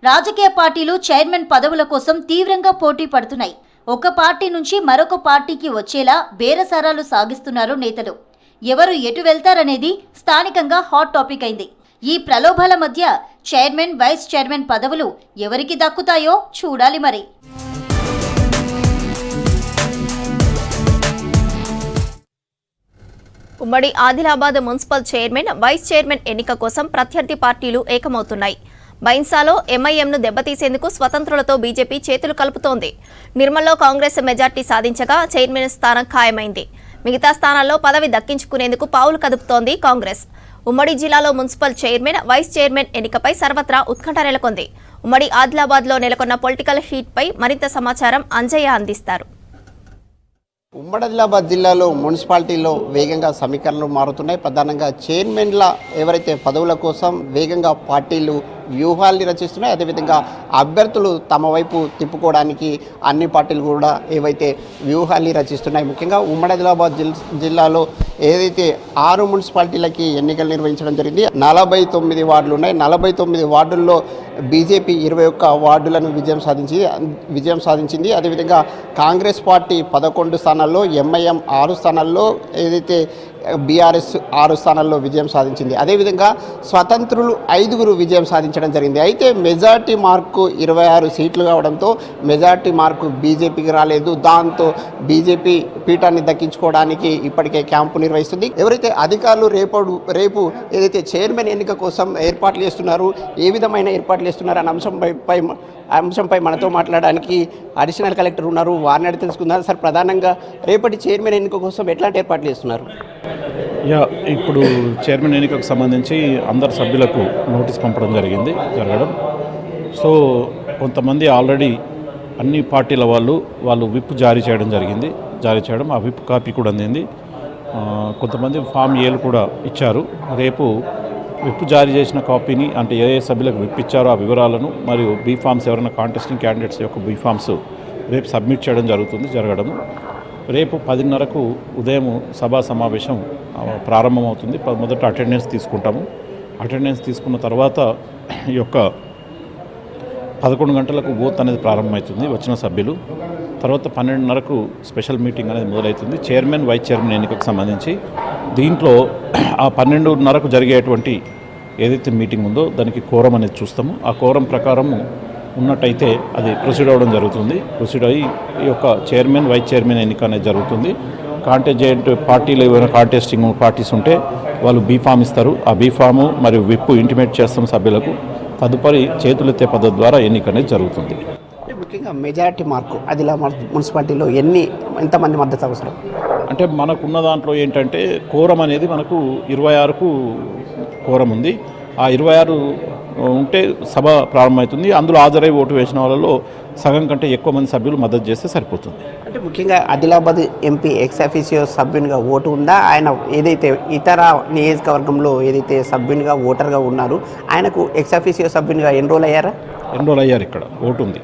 రాజకీయ పార్టీలు చైర్మన్ పదవుల కోసం తీవ్రంగా పోటీ పడుతున్నాయి. ఒక పార్టీ నుంచి మరొక పార్టీకి వచ్చేలా బేరసారాలు సాగిస్తున్నారు నేతలు. ఎవరు ఎటు వెళ్తారనేది స్థానికంగా హాట్ టాపిక్ అయింది. ఈ ప్రలోభాల మధ్య చైర్మన్, వైస్ చైర్మన్ పదవులు ఎవరికి దక్కుతాయో చూడాలి మరి. ఉమ్మడి Adilabad municipal chairman, vice chairman ఎన్నిక కోసం ప్రత్యర్థి పార్టీలు ఏకమవుతున్నాయి. బైన్సాలో ఎంఐఎంను దెబ్బతీసేందుకు స్వతంత్రులతో బీజేపీ చేతులు కలుపుతోంది. నిర్మల్లో కాంగ్రెస్ మెజార్టీ సాధించగా చైర్మన్ స్థానం ఖాయమైంది. మిగతా స్థానాల్లో పదవి దక్కించుకునేందుకు పావులు కదుపుతోంది కాంగ్రెస్. ఉమ్మడి జిల్లాలో మున్సిపల్ చైర్మన్, వైస్ చైర్మన్ ఎన్నికపై సర్వత్రా ఉత్కంఠ నెలకొంది. ఉమ్మడి ఆదిలాబాద్లో నెలకొన్న పొలిటికల్ హీట్పై మరింత సమాచారం అంజయ్య అందిస్తారు. ఉమ్మడి ఆదిలాబాద్ జిల్లాలో మున్సిపాలిటీలో వేగంగా సమీకరణలు మారుతున్నాయి. ప్రధానంగా చైర్మన్ల ఎవరైతే పదవుల కోసం వేగంగా పార్టీలు వ్యూహాల్ని రచిస్తున్నాయి. అదేవిధంగా అభ్యర్థులు తమ వైపు తిప్పుకోవడానికి అన్ని పార్టీలు కూడా ఏవైతే వ్యూహాల్ని రచిస్తున్నాయి. ముఖ్యంగా ఉమ్మడి ఆదిలాబాద్ జిల్లాలో ఏదైతే 6 మున్సిపాలిటీలకి ఎన్నికలు నిర్వహించడం జరిగింది. 49 వార్డులు ఉన్నాయి. 49 వార్డుల్లో బీజేపీ 21 వార్డులను విజయం సాధించింది. అదేవిధంగా కాంగ్రెస్ పార్టీ 11 స్థానాల్లో, ఎంఐఎం 6 స్థానాల్లో, ఏదైతే బీఆర్ఎస్ 6 స్థానాల్లో విజయం సాధించింది. అదేవిధంగా స్వతంత్రులు 5 విజయం సాధించడం జరిగింది. అయితే మెజార్టీ మార్కు 26 సీట్లు కావడంతో మెజార్టీ మార్కు బీజేపీకి రాలేదు. దాంతో బీజేపీ పీఠాన్ని దక్కించుకోవడానికి ఇప్పటికే క్యాంపు నిర్వహిస్తుంది. ఎవరైతే అధికారులు రేపు ఏదైతే చైర్మన్ ఎన్నిక కోసం ఏర్పాట్లు చేస్తున్నారు, ఏ విధమైన ఏర్పాట్లు చేస్తున్నారు అనే అంశంపై మనతో మాట్లాడడానికి అడిషనల్ కలెక్టర్ ఉన్నారు. వారిని అడిగి తెలుసుకుందాం. సార్, ప్రధానంగా రేపటి చైర్మన్ ఎన్నిక కోసం ఎట్లాంటి ఏర్పాట్లు చేస్తున్నారు? ఇప్పుడు చైర్మన్ ఎన్నికకు సంబంధించి అందరు సభ్యులకు నోటీస్ పంపడం జరగడం. సో కొంతమంది ఆల్రెడీ అన్ని పార్టీల వాళ్ళు విప్ జారీ చేయడం ఆ విప్ కాపీ కూడా అందింది. కొంతమంది ఫామ్ ఏలు కూడా ఇచ్చారు. రేపు విప్ జారీ చేసిన కాపీని, అంటే ఏ సభ్యులకు విప్ ఇచ్చారో ఆ వివరాలను, మరియు బీ ఫామ్స్ ఎవరైనా కాంటెస్టింగ్ క్యాండిడేట్స్ యొక్క బీ ఫామ్స్ రేపు సబ్మిట్ చేయడం జరగడము. రేపు 10:30కు ఉదయం సభా సమావేశం ప్రారంభమవుతుంది. మొదట అటెండెన్స్ తీసుకుంటాము. అటెండెన్స్ తీసుకున్న తర్వాత ఈ యొక్క 11 గంటలకు ఓత్ అనేది ప్రారంభమవుతుంది వచ్చిన సభ్యులు. తర్వాత 12:30కు స్పెషల్ మీటింగ్ అనేది మొదలవుతుంది చైర్మన్, వైస్ చైర్మన్ ఎన్నికకు సంబంధించి. దీంట్లో ఆ 12:30కు జరిగేటువంటి ఏదైతే మీటింగ్ ఉందో దానికి కోరం అనేది చూస్తాము. ఆ కోరం ప్రకారము ఉన్నట్టయితే అది ప్రొసీడ్ అవ్వడం జరుగుతుంది. ప్రొసీడ్ అయ్యి ఈ యొక్క చైర్మన్, వైస్ చైర్మన్ ఎన్నిక అనేది జరుగుతుంది. కాంటెజెంట్ పార్టీలు ఏమైనా కాంటెస్టింగ్ పార్టీస్ ఉంటే వాళ్ళు బీ ఫామ్ ఇస్తారు. ఆ బీ ఫాము మరియు విప్ ఇంటిమేట్ చేస్తాం సభ్యులకు. తదుపరి చేతులెత్తే పద్ధతి ద్వారా ఎన్నిక అనేది జరుగుతుంది. ముఖ్యంగా మెజారిటీ మార్కు ఆదిలాబాద్ మున్సిపాలిటీలో ఎంతమంది మద్దతు అవసరం? అంటే మనకున్న దాంట్లో ఏంటంటే కోరం అనేది మనకు 26కు కోరం ఉంది. ఆ 26 ఉంటే సభ ప్రారంభమవుతుంది. అందులో హాజరై ఓటు వేసిన వాళ్ళలో సగం కంటే ఎక్కువ మంది సభ్యులు మద్దతు చేస్తే సరిపోతుంది. అంటే ముఖ్యంగా ఆదిలాబాద్ ఎంపీ ఎక్స్ అఫీషియో సభ్యునిగా ఓటు ఉందా? ఆయన ఏదైతే ఇతర నియోజకవర్గంలో ఏదైతే సభ్యునిగా ఓటర్గా ఉన్నారు, ఆయనకు ఎక్స్ అఫీషియో సభ్యునిగా ఎన్రోల్ అయ్యారా? ఎన్రోల్ అయ్యారు. ఇక్కడ ఓటు ఉంది.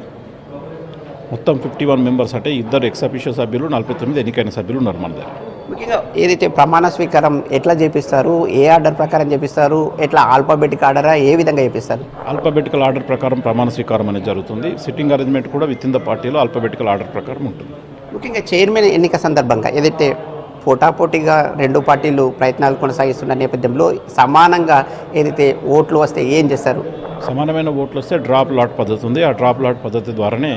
మొత్తం 51 మెంబర్స్, అంటే 2 ఎక్స్ అఫీషియో సభ్యులు, 49 ఎన్నికైన సభ్యులు ఉన్నారు మన దగ్గర. ముఖ్యంగా ఏదైతే ప్రమాణ స్వీకారం ఎట్లా చేపిస్తారు, ఏ ఆర్డర్ ప్రకారం చేపిస్తారు, ఎట్లా ఆల్ఫాబెటిక్ ఆర్డరా, ఏ విధంగా చేపిస్తారు? ఆల్ఫాబెటికల్ ఆర్డర్ ప్రకారం ప్రమాణ స్వీకారం అనేది జరుగుతుంది. సిట్టింగ్ అరేంజ్మెంట్ కూడా విత్ ఇన్ ద పార్టీలో ఆల్ఫాబెటికల్ ఆర్డర్ ప్రకారం ఉంటుంది. ముఖ్యంగా చైర్మన్ ఎన్నిక సందర్భంగా ఏదైతే పోటాపోటీగా 2 పార్టీలు ప్రయత్నాలు కొనసాగిస్తున్న నేపథ్యంలో సమానంగా ఏదైతే ఓట్లు వస్తే ఏం చేస్తారు? సమానమైన ఓట్లు వస్తే డ్రాప్ లాట్ పద్ధతి ఉంది. ఆ డ్రాప్ లాట్ పద్ధతి ద్వారానే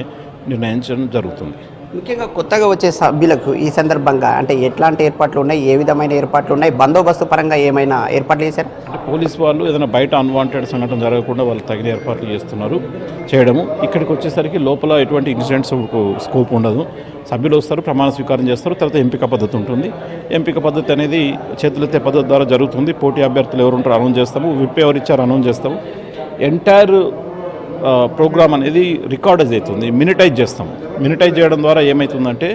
నిర్ణయించడం జరుగుతుంది. ముఖ్యంగా కొత్తగా వచ్చే సభ్యులకు ఈ సందర్భంగా అంటే ఎట్లాంటి ఏర్పాట్లు ఉన్నాయి, ఏ విధమైన ఏర్పాట్లు ఉన్నాయి, బందోబస్తు పరంగా ఏమైనా ఏర్పాట్లు చేశారు? అంటే పోలీస్ వాళ్ళు ఏదైనా బయట అన్వాంటెడ్ సంఘటన జరగకుండా వాళ్ళు తగిన ఏర్పాట్లు చేయడము. ఇక్కడికి వచ్చేసరికి లోపల ఎటువంటి ఇన్సిడెంట్స్ స్కోప్ ఉండదు. సభ్యులు వస్తారు, ప్రమాణ స్వీకారం చేస్తారు, తర్వాత ఎంపిక పద్ధతి ఉంటుంది. ఎంపిక పద్ధతి అనేది చేతులెత్తే పద్ధతి ద్వారా జరుగుతుంది. పోటీ అభ్యర్థులు ఎవరు ఉంటారో అనౌన్స్ చేస్తాము, విప్ ఎవరు ఇచ్చారో అనౌన్స్ చేస్తాము. ఎంటైర్ ప్రోగ్రామ్ అనేది రికార్డైజ్ అవుతుంది, మినిటైజ్ చేస్తాము. మినిటైజ్ చేయడం ద్వారా ఏమవుతుందంటే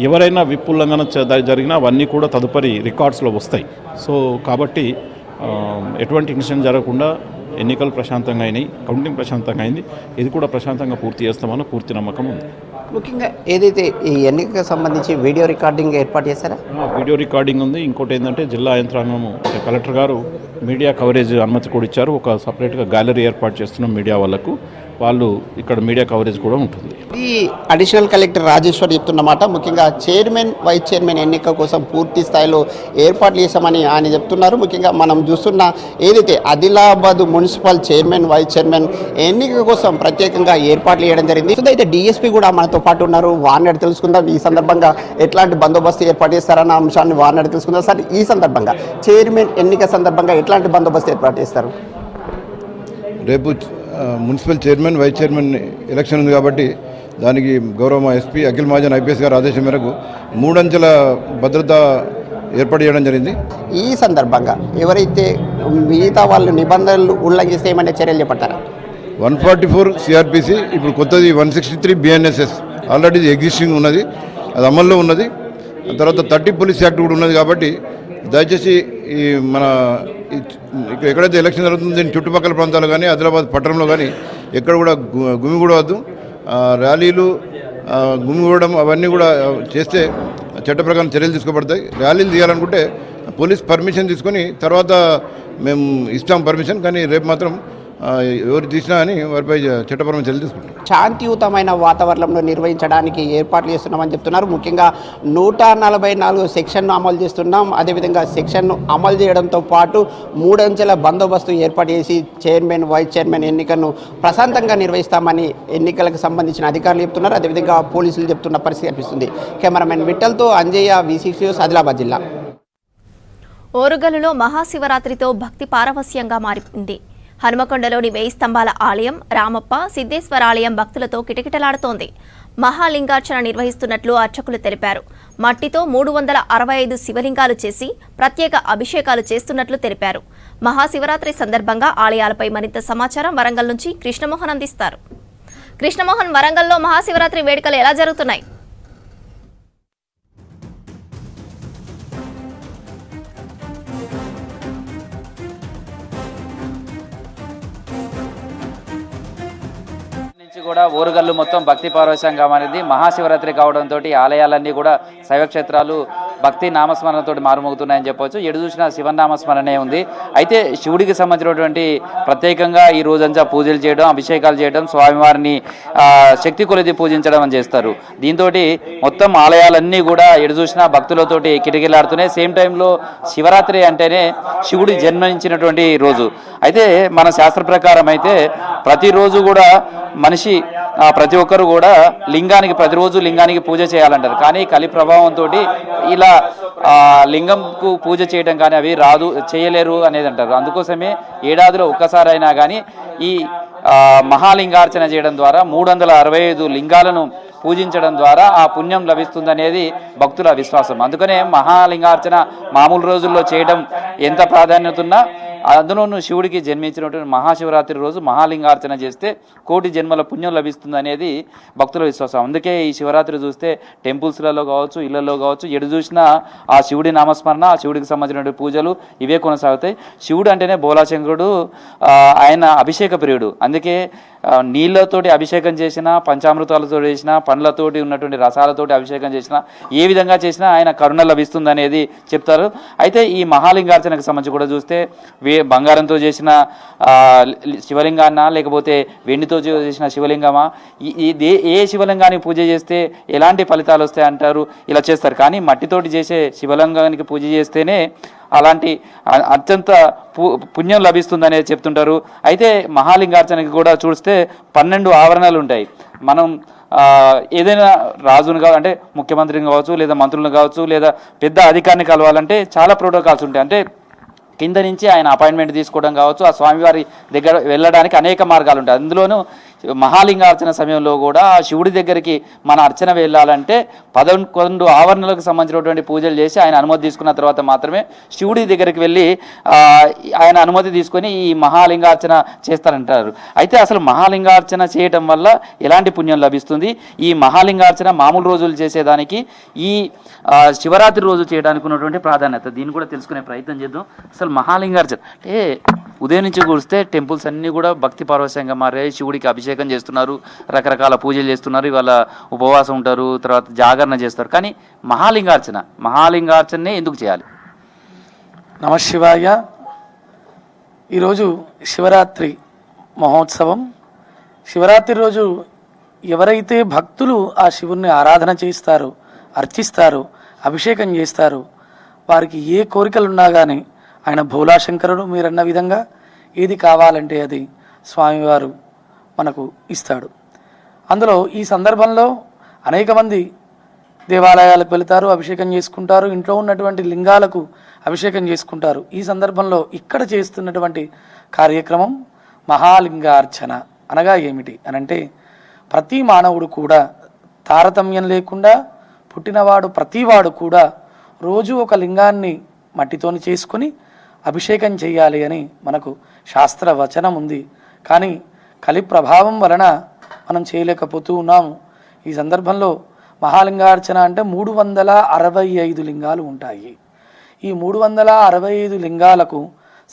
ఎవరైనా విప్ ఉల్లంఘన జరిగినా అవన్నీ కూడా తదుపరి రికార్డ్స్లో వస్తాయి. సో కాబట్టి ఎటువంటి ఇన్సిడెంట్ జరగకుండా ఎన్నికలు ప్రశాంతంగా అయినాయి, కౌంటింగ్ ప్రశాంతంగా అయింది. ఇది కూడా ప్రశాంతంగా పూర్తి చేస్తామని పూర్తి నమ్మకం ఉంది. ముఖ్యంగా ఏదైతే ఈ ఎన్నికకు సంబంధించి వీడియో రికార్డింగ్ ఏర్పాటు చేశారా? వీడియో రికార్డింగ్ ఉంది. ఇంకోటి ఏంటంటే జిల్లా యంత్రాంగం అంటే కలెక్టర్ గారు మీడియా కవరేజ్ అనుమతి కూడా ఇచ్చారు. ఒక సపరేట్గా గ్యాలరీ ఏర్పాటు చేస్తున్నాం మీడియా వాళ్ళకు, వాళ్ళు ఇక్కడ మీడియా కవరేజ్ కూడా ఉంటుంది. ఈ అడిషనల్ కలెక్టర్ రాజేశ్వర్ చెప్తున్నమాట ముఖ్యంగా చైర్మన్, వైస్ చైర్మన్ ఎన్నిక కోసం పూర్తి స్థాయిలో ఏర్పాట్లు చేశామని ఆయన చెప్తున్నారు. ముఖ్యంగా మనం చూస్తున్న ఏదైతే Adilabad municipal chairman, vice chairman ఎన్నిక కోసం ప్రత్యేకంగా ఏర్పాట్లు చేయడం జరిగింది. అయితే డిఎస్పీ కూడా మనతో పాటు ఉన్నారు, వారిని తెలుసుకుందాం. ఈ సందర్భంగా ఎట్లాంటి బందోబస్తు ఏర్పాటు చేస్తారన్న అంశాన్ని వారిని తెలుసుకుందాం. సార్, ఈ సందర్భంగా చైర్మన్ ఎన్నిక సందర్భంగా ఎట్లాంటి బందోబస్తు ఏర్పాటు చేస్తారు? రేపు municipal chairman, vice chairman election ఉంది కాబట్టి దానికి గౌరవ ఎస్పీ అఖిల్ మహాజన్ ఐపీఎస్ గారి ఆదేశం మేరకు 3 అంచెల భద్రత ఏర్పాటు చేయడం జరిగింది. ఈ సందర్భంగా ఎవరైతే మిగతా వాళ్ళు నిబంధనలు ఉల్లంఘిస్తే ఏమైనా చర్యలు చేపట్టారా? 144 సిఆర్పిసి, ఇప్పుడు కొత్తది 163 బిఎన్ఎస్ఎస్ ఆల్రెడీ ఎగ్జిస్టింగ్ ఉన్నది, అది అమల్లో ఉన్నది. తర్వాత 30 పోలీస్ యాక్ట్ కూడా ఉన్నది. కాబట్టి దయచేసి ఈ మన ఇక్కడ ఎక్కడైతే ఎలక్షన్ జరుగుతుందో దీని చుట్టుపక్కల ప్రాంతాలు కానీ ఆదిలాబాద్ పట్టణంలో కానీ ఎక్కడ కూడా గుమిగూడవద్దు. ర్యాలీలు, గుమిగూడడం అవన్నీ కూడా చేస్తే చట్ట ప్రకారం చర్యలు తీసుకోబడతాయి. ర్యాలీలు తీయాలనుకుంటే పోలీస్ పర్మిషన్ తీసుకొని తర్వాత మేము ఇస్తాం పర్మిషన్, కానీ రేపు మాత్రం ఎవరు తీసినా అని వారిపై చట్టపరమైన చర్యలు తీసుకుంటాం. శాంతియుతమైన వాతావరణంలో నిర్వహించడానికి ఏర్పాట్లు చేస్తున్నామని చెప్తున్నారు. ముఖ్యంగా 144 సెక్షన్ను అమలు చేస్తున్నాం. అదేవిధంగా సెక్షన్ను అమలు చేయడంతో పాటు 3 అంచెల బందోబస్తు ఏర్పాటు చేసి చైర్మన్, వైస్ చైర్మన్ ఎన్నికను ప్రశాంతంగా నిర్వహిస్తామని ఎన్నికలకు సంబంధించిన అధికారులు చెప్తున్నారు. అదేవిధంగా పోలీసులు చెప్తున్న పరిస్థితి కనిపిస్తుంది. కెమెరామెన్ విఠల్తో అంజయ్య, V6 న్యూస్, ఆదిలాబాద్ జిల్లా. ఓరుగల్లులో మహాశివరాత్రితో భక్తి పారవస్యంగా మారింది. హనుమకొండలోని 1000 స్తంభాల ఆలయం, రామప్ప, సిద్ధేశ్వర ఆలయం భక్తులతో కిటకిటలాడుతోంది. మహాలింగార్చన నిర్వహిస్తున్నట్లు అర్చకులు తెలిపారు. మట్టితో 365 శివలింగాలు చేసి ప్రత్యేక అభిషేకాలు చేస్తున్నట్లు తెలిపారు. మహాశివరాత్రి సందర్భంగా ఆలయాలపై మరింత సమాచారం వరంగల్ నుంచి కృష్ణమోహన్ అందిస్తారు. కృష్ణమోహన్, వరంగల్లో మహాశివరాత్రి వేడుకలు ఎలా జరుగుతున్నాయి? కూడా ఓరుగల్లు మొత్తం భక్తి పారవశ్యంగా మారింది. మహాశివరాత్రి కావడంతో ఆలయాలన్నీ కూడా శైవక్షేత్రాలు భక్తి నామస్మరణతో మారుమోగుతున్నాయని చెప్పవచ్చు. ఎడు చూసిన శివనామస్మరణే ఉంది. అయితే శివుడికి సంబంధించినటువంటి ప్రత్యేకంగా ఈ రోజంతా పూజలు చేయడం, అభిషేకాలు చేయడం, స్వామివారిని శక్తి కొలిది పూజించడం అని చేస్తారు. దీంతో మొత్తం ఆలయాలన్నీ కూడా ఎడు చూసిన భక్తులతోటి కిటకిలాడుతున్నాయి. సేమ్ టైంలో శివరాత్రి అంటేనే శివుడి జన్మించినటువంటి రోజు. అయితే మన శాస్త్ర ప్రకారం అయితే ప్రతిరోజు కూడా మనిషి ప్రతి ఒక్కరు కూడా ప్రతిరోజు లింగానికి పూజ చేయాలంటారు. కానీ కలి ప్రభావంతో ఇలా లింగంకు పూజ చేయడం కానీ అవి చేయలేరు అనేది అంటారు. అందుకోసమే ఏడాదిలో ఒక్కసారి అయినా కానీ ఈ మహాలింగార్చన చేయడం ద్వారా 365 లింగాలను పూజించడం ద్వారా ఆ పుణ్యం లభిస్తుందనేది భక్తుల విశ్వాసం. అందుకనే మహాలింగార్చన మామూలు రోజుల్లో చేయడం ఎంత ప్రాధాన్యత ఉన్నా అందులోనూ శివుడికి జన్మించినటువంటి మహాశివరాత్రి రోజు మహాలింగార్చన చేస్తే 1,000,000 జన్మల పుణ్యం లభిస్తుంది అనేది భక్తుల విశ్వాసం. అందుకే ఈ శివరాత్రి చూస్తే టెంపుల్స్లలో కావచ్చు, ఇళ్లలో కావచ్చు, ఎడు చూసినా ఆ శివుడి నామస్మరణ, ఆ శివుడికి సంబంధించినటువంటి పూజలు ఇవే కొనసాగుతాయి. శివుడు అంటేనే బోలాశంకరుడు, ఆయన అభిషేక ప్రియుడు. అందుకే నీళ్లతోటి అభిషేకం చేసినా, పంచామృతాలతో చేసినా, పండ్లతోటి ఉన్నటువంటి రసాలతోటి అభిషేకం చేసినా, ఏ విధంగా చేసినా ఆయన కరుణ లభిస్తుంది అనేది చెప్తారు. అయితే ఈ మహాలింగార్చనకు సంబంధించి కూడా చూస్తే బంగారంతో చేసిన శివలింగాన్నా లేకపోతే వెండితో చేసిన శివలింగమా, ఏ శివలింగానికి పూజ చేస్తే ఎలాంటి ఫలితాలు వస్తాయి అంటారు, ఇలా చేస్తారు. కానీ మట్టితోటి చేసే శివలింగానికి పూజ చేస్తేనే అలాంటి అత్యంత పుణ్యం లభిస్తుందనేది చెప్తుంటారు. అయితే మహాలింగార్చనకి కూడా చూస్తే 12 ఆవరణలు ఉంటాయి. మనం ఏదైనా రాజును కావచ్చు, అంటే ముఖ్యమంత్రిని కావచ్చు, లేదా మంత్రులను కావచ్చు, లేదా పెద్ద అధికారిని కలవాలంటే చాలా ప్రోటోకాల్స్ ఉంటాయి. అంటే కింద నుంచి ఆయన అపాయింట్మెంట్ తీసుకోవడం కావచ్చు, ఆ స్వామివారి దగ్గర వెళ్ళడానికి అనేక మార్గాలు ఉంటాయి. అందులోనూ మహాలింగార్చన సమయంలో కూడా శివుడి దగ్గరికి మన అర్చన వెళ్ళాలంటే 11 ఆవరణలకు సంబంధించినటువంటి పూజలు చేసి ఆయన అనుమతి తీసుకున్న తర్వాత మాత్రమే శివుడి దగ్గరికి వెళ్ళి ఆయన అనుమతి తీసుకొని ఈ మహాలింగార్చన చేస్తారంటారు. అయితే అసలు మహాలింగార్చన చేయటం వల్ల ఎలాంటి పుణ్యం లభిస్తుంది? ఈ మహాలింగార్చన మామూలు రోజులు చేసేదానికి, ఈ శివరాత్రి రోజు చేయడానికి ఉన్నటువంటి ప్రాధాన్యత, దీన్ని కూడా తెలుసుకునే ప్రయత్నం చేద్దాం. అసలు మహాలింగార్చన అంటే ఉదయం నుంచి కూడిస్తే టెంపుల్స్ అన్నీ కూడా భక్తి పారవశ్యంగా మారాయి. శివుడికి అభిషేకం చేస్తున్నారు, రకరకాల పూజలు చేస్తున్నారు, ఇవాళ ఉపవాసం ఉంటారు, తర్వాత జాగరణ చేస్తారు. కానీ మహాలింగార్చననే ఎందుకు చేయాలి? నమశివాయ. ఈరోజు శివరాత్రి మహోత్సవం. శివరాత్రి రోజు ఎవరైతే భక్తులు ఆ శివుణ్ణి ఆరాధన చేస్తారో, అర్చిస్తారో, అభిషేకం చేస్తారో, వారికి ఏ కోరికలున్నా కానీ ఆయన భోలాశంకరుడు మీరన్న విధంగా ఏది కావాలంటే అది స్వామివారు మనకు ఇస్తాడు. అందులో ఈ సందర్భంలో అనేక మంది దేవాలయాలకు వెళతారు, అభిషేకం చేసుకుంటారు, ఇంట్లో ఉన్నటువంటి లింగాలకు అభిషేకం చేసుకుంటారు. ఈ సందర్భంలో ఇక్కడ చేస్తున్నటువంటి కార్యక్రమం మహాలింగార్చన అనగా ఏమిటి అనంటే, ప్రతి మానవుడు కూడా తారతమ్యం లేకుండా పుట్టినవాడు ప్రతివాడు కూడా రోజు ఒక లింగాన్ని మట్టితోని చేసుకుని అభిషేకం చేయాలి అని మనకు శాస్త్ర వచనం ఉంది. కానీ కలి ప్రభావం వలన మనం చేయలేకపోతూ ఉన్నాము. ఈ సందర్భంలో మహాలింగార్చన అంటే 365 లింగాలు ఉంటాయి. ఈ 365 లింగాలకు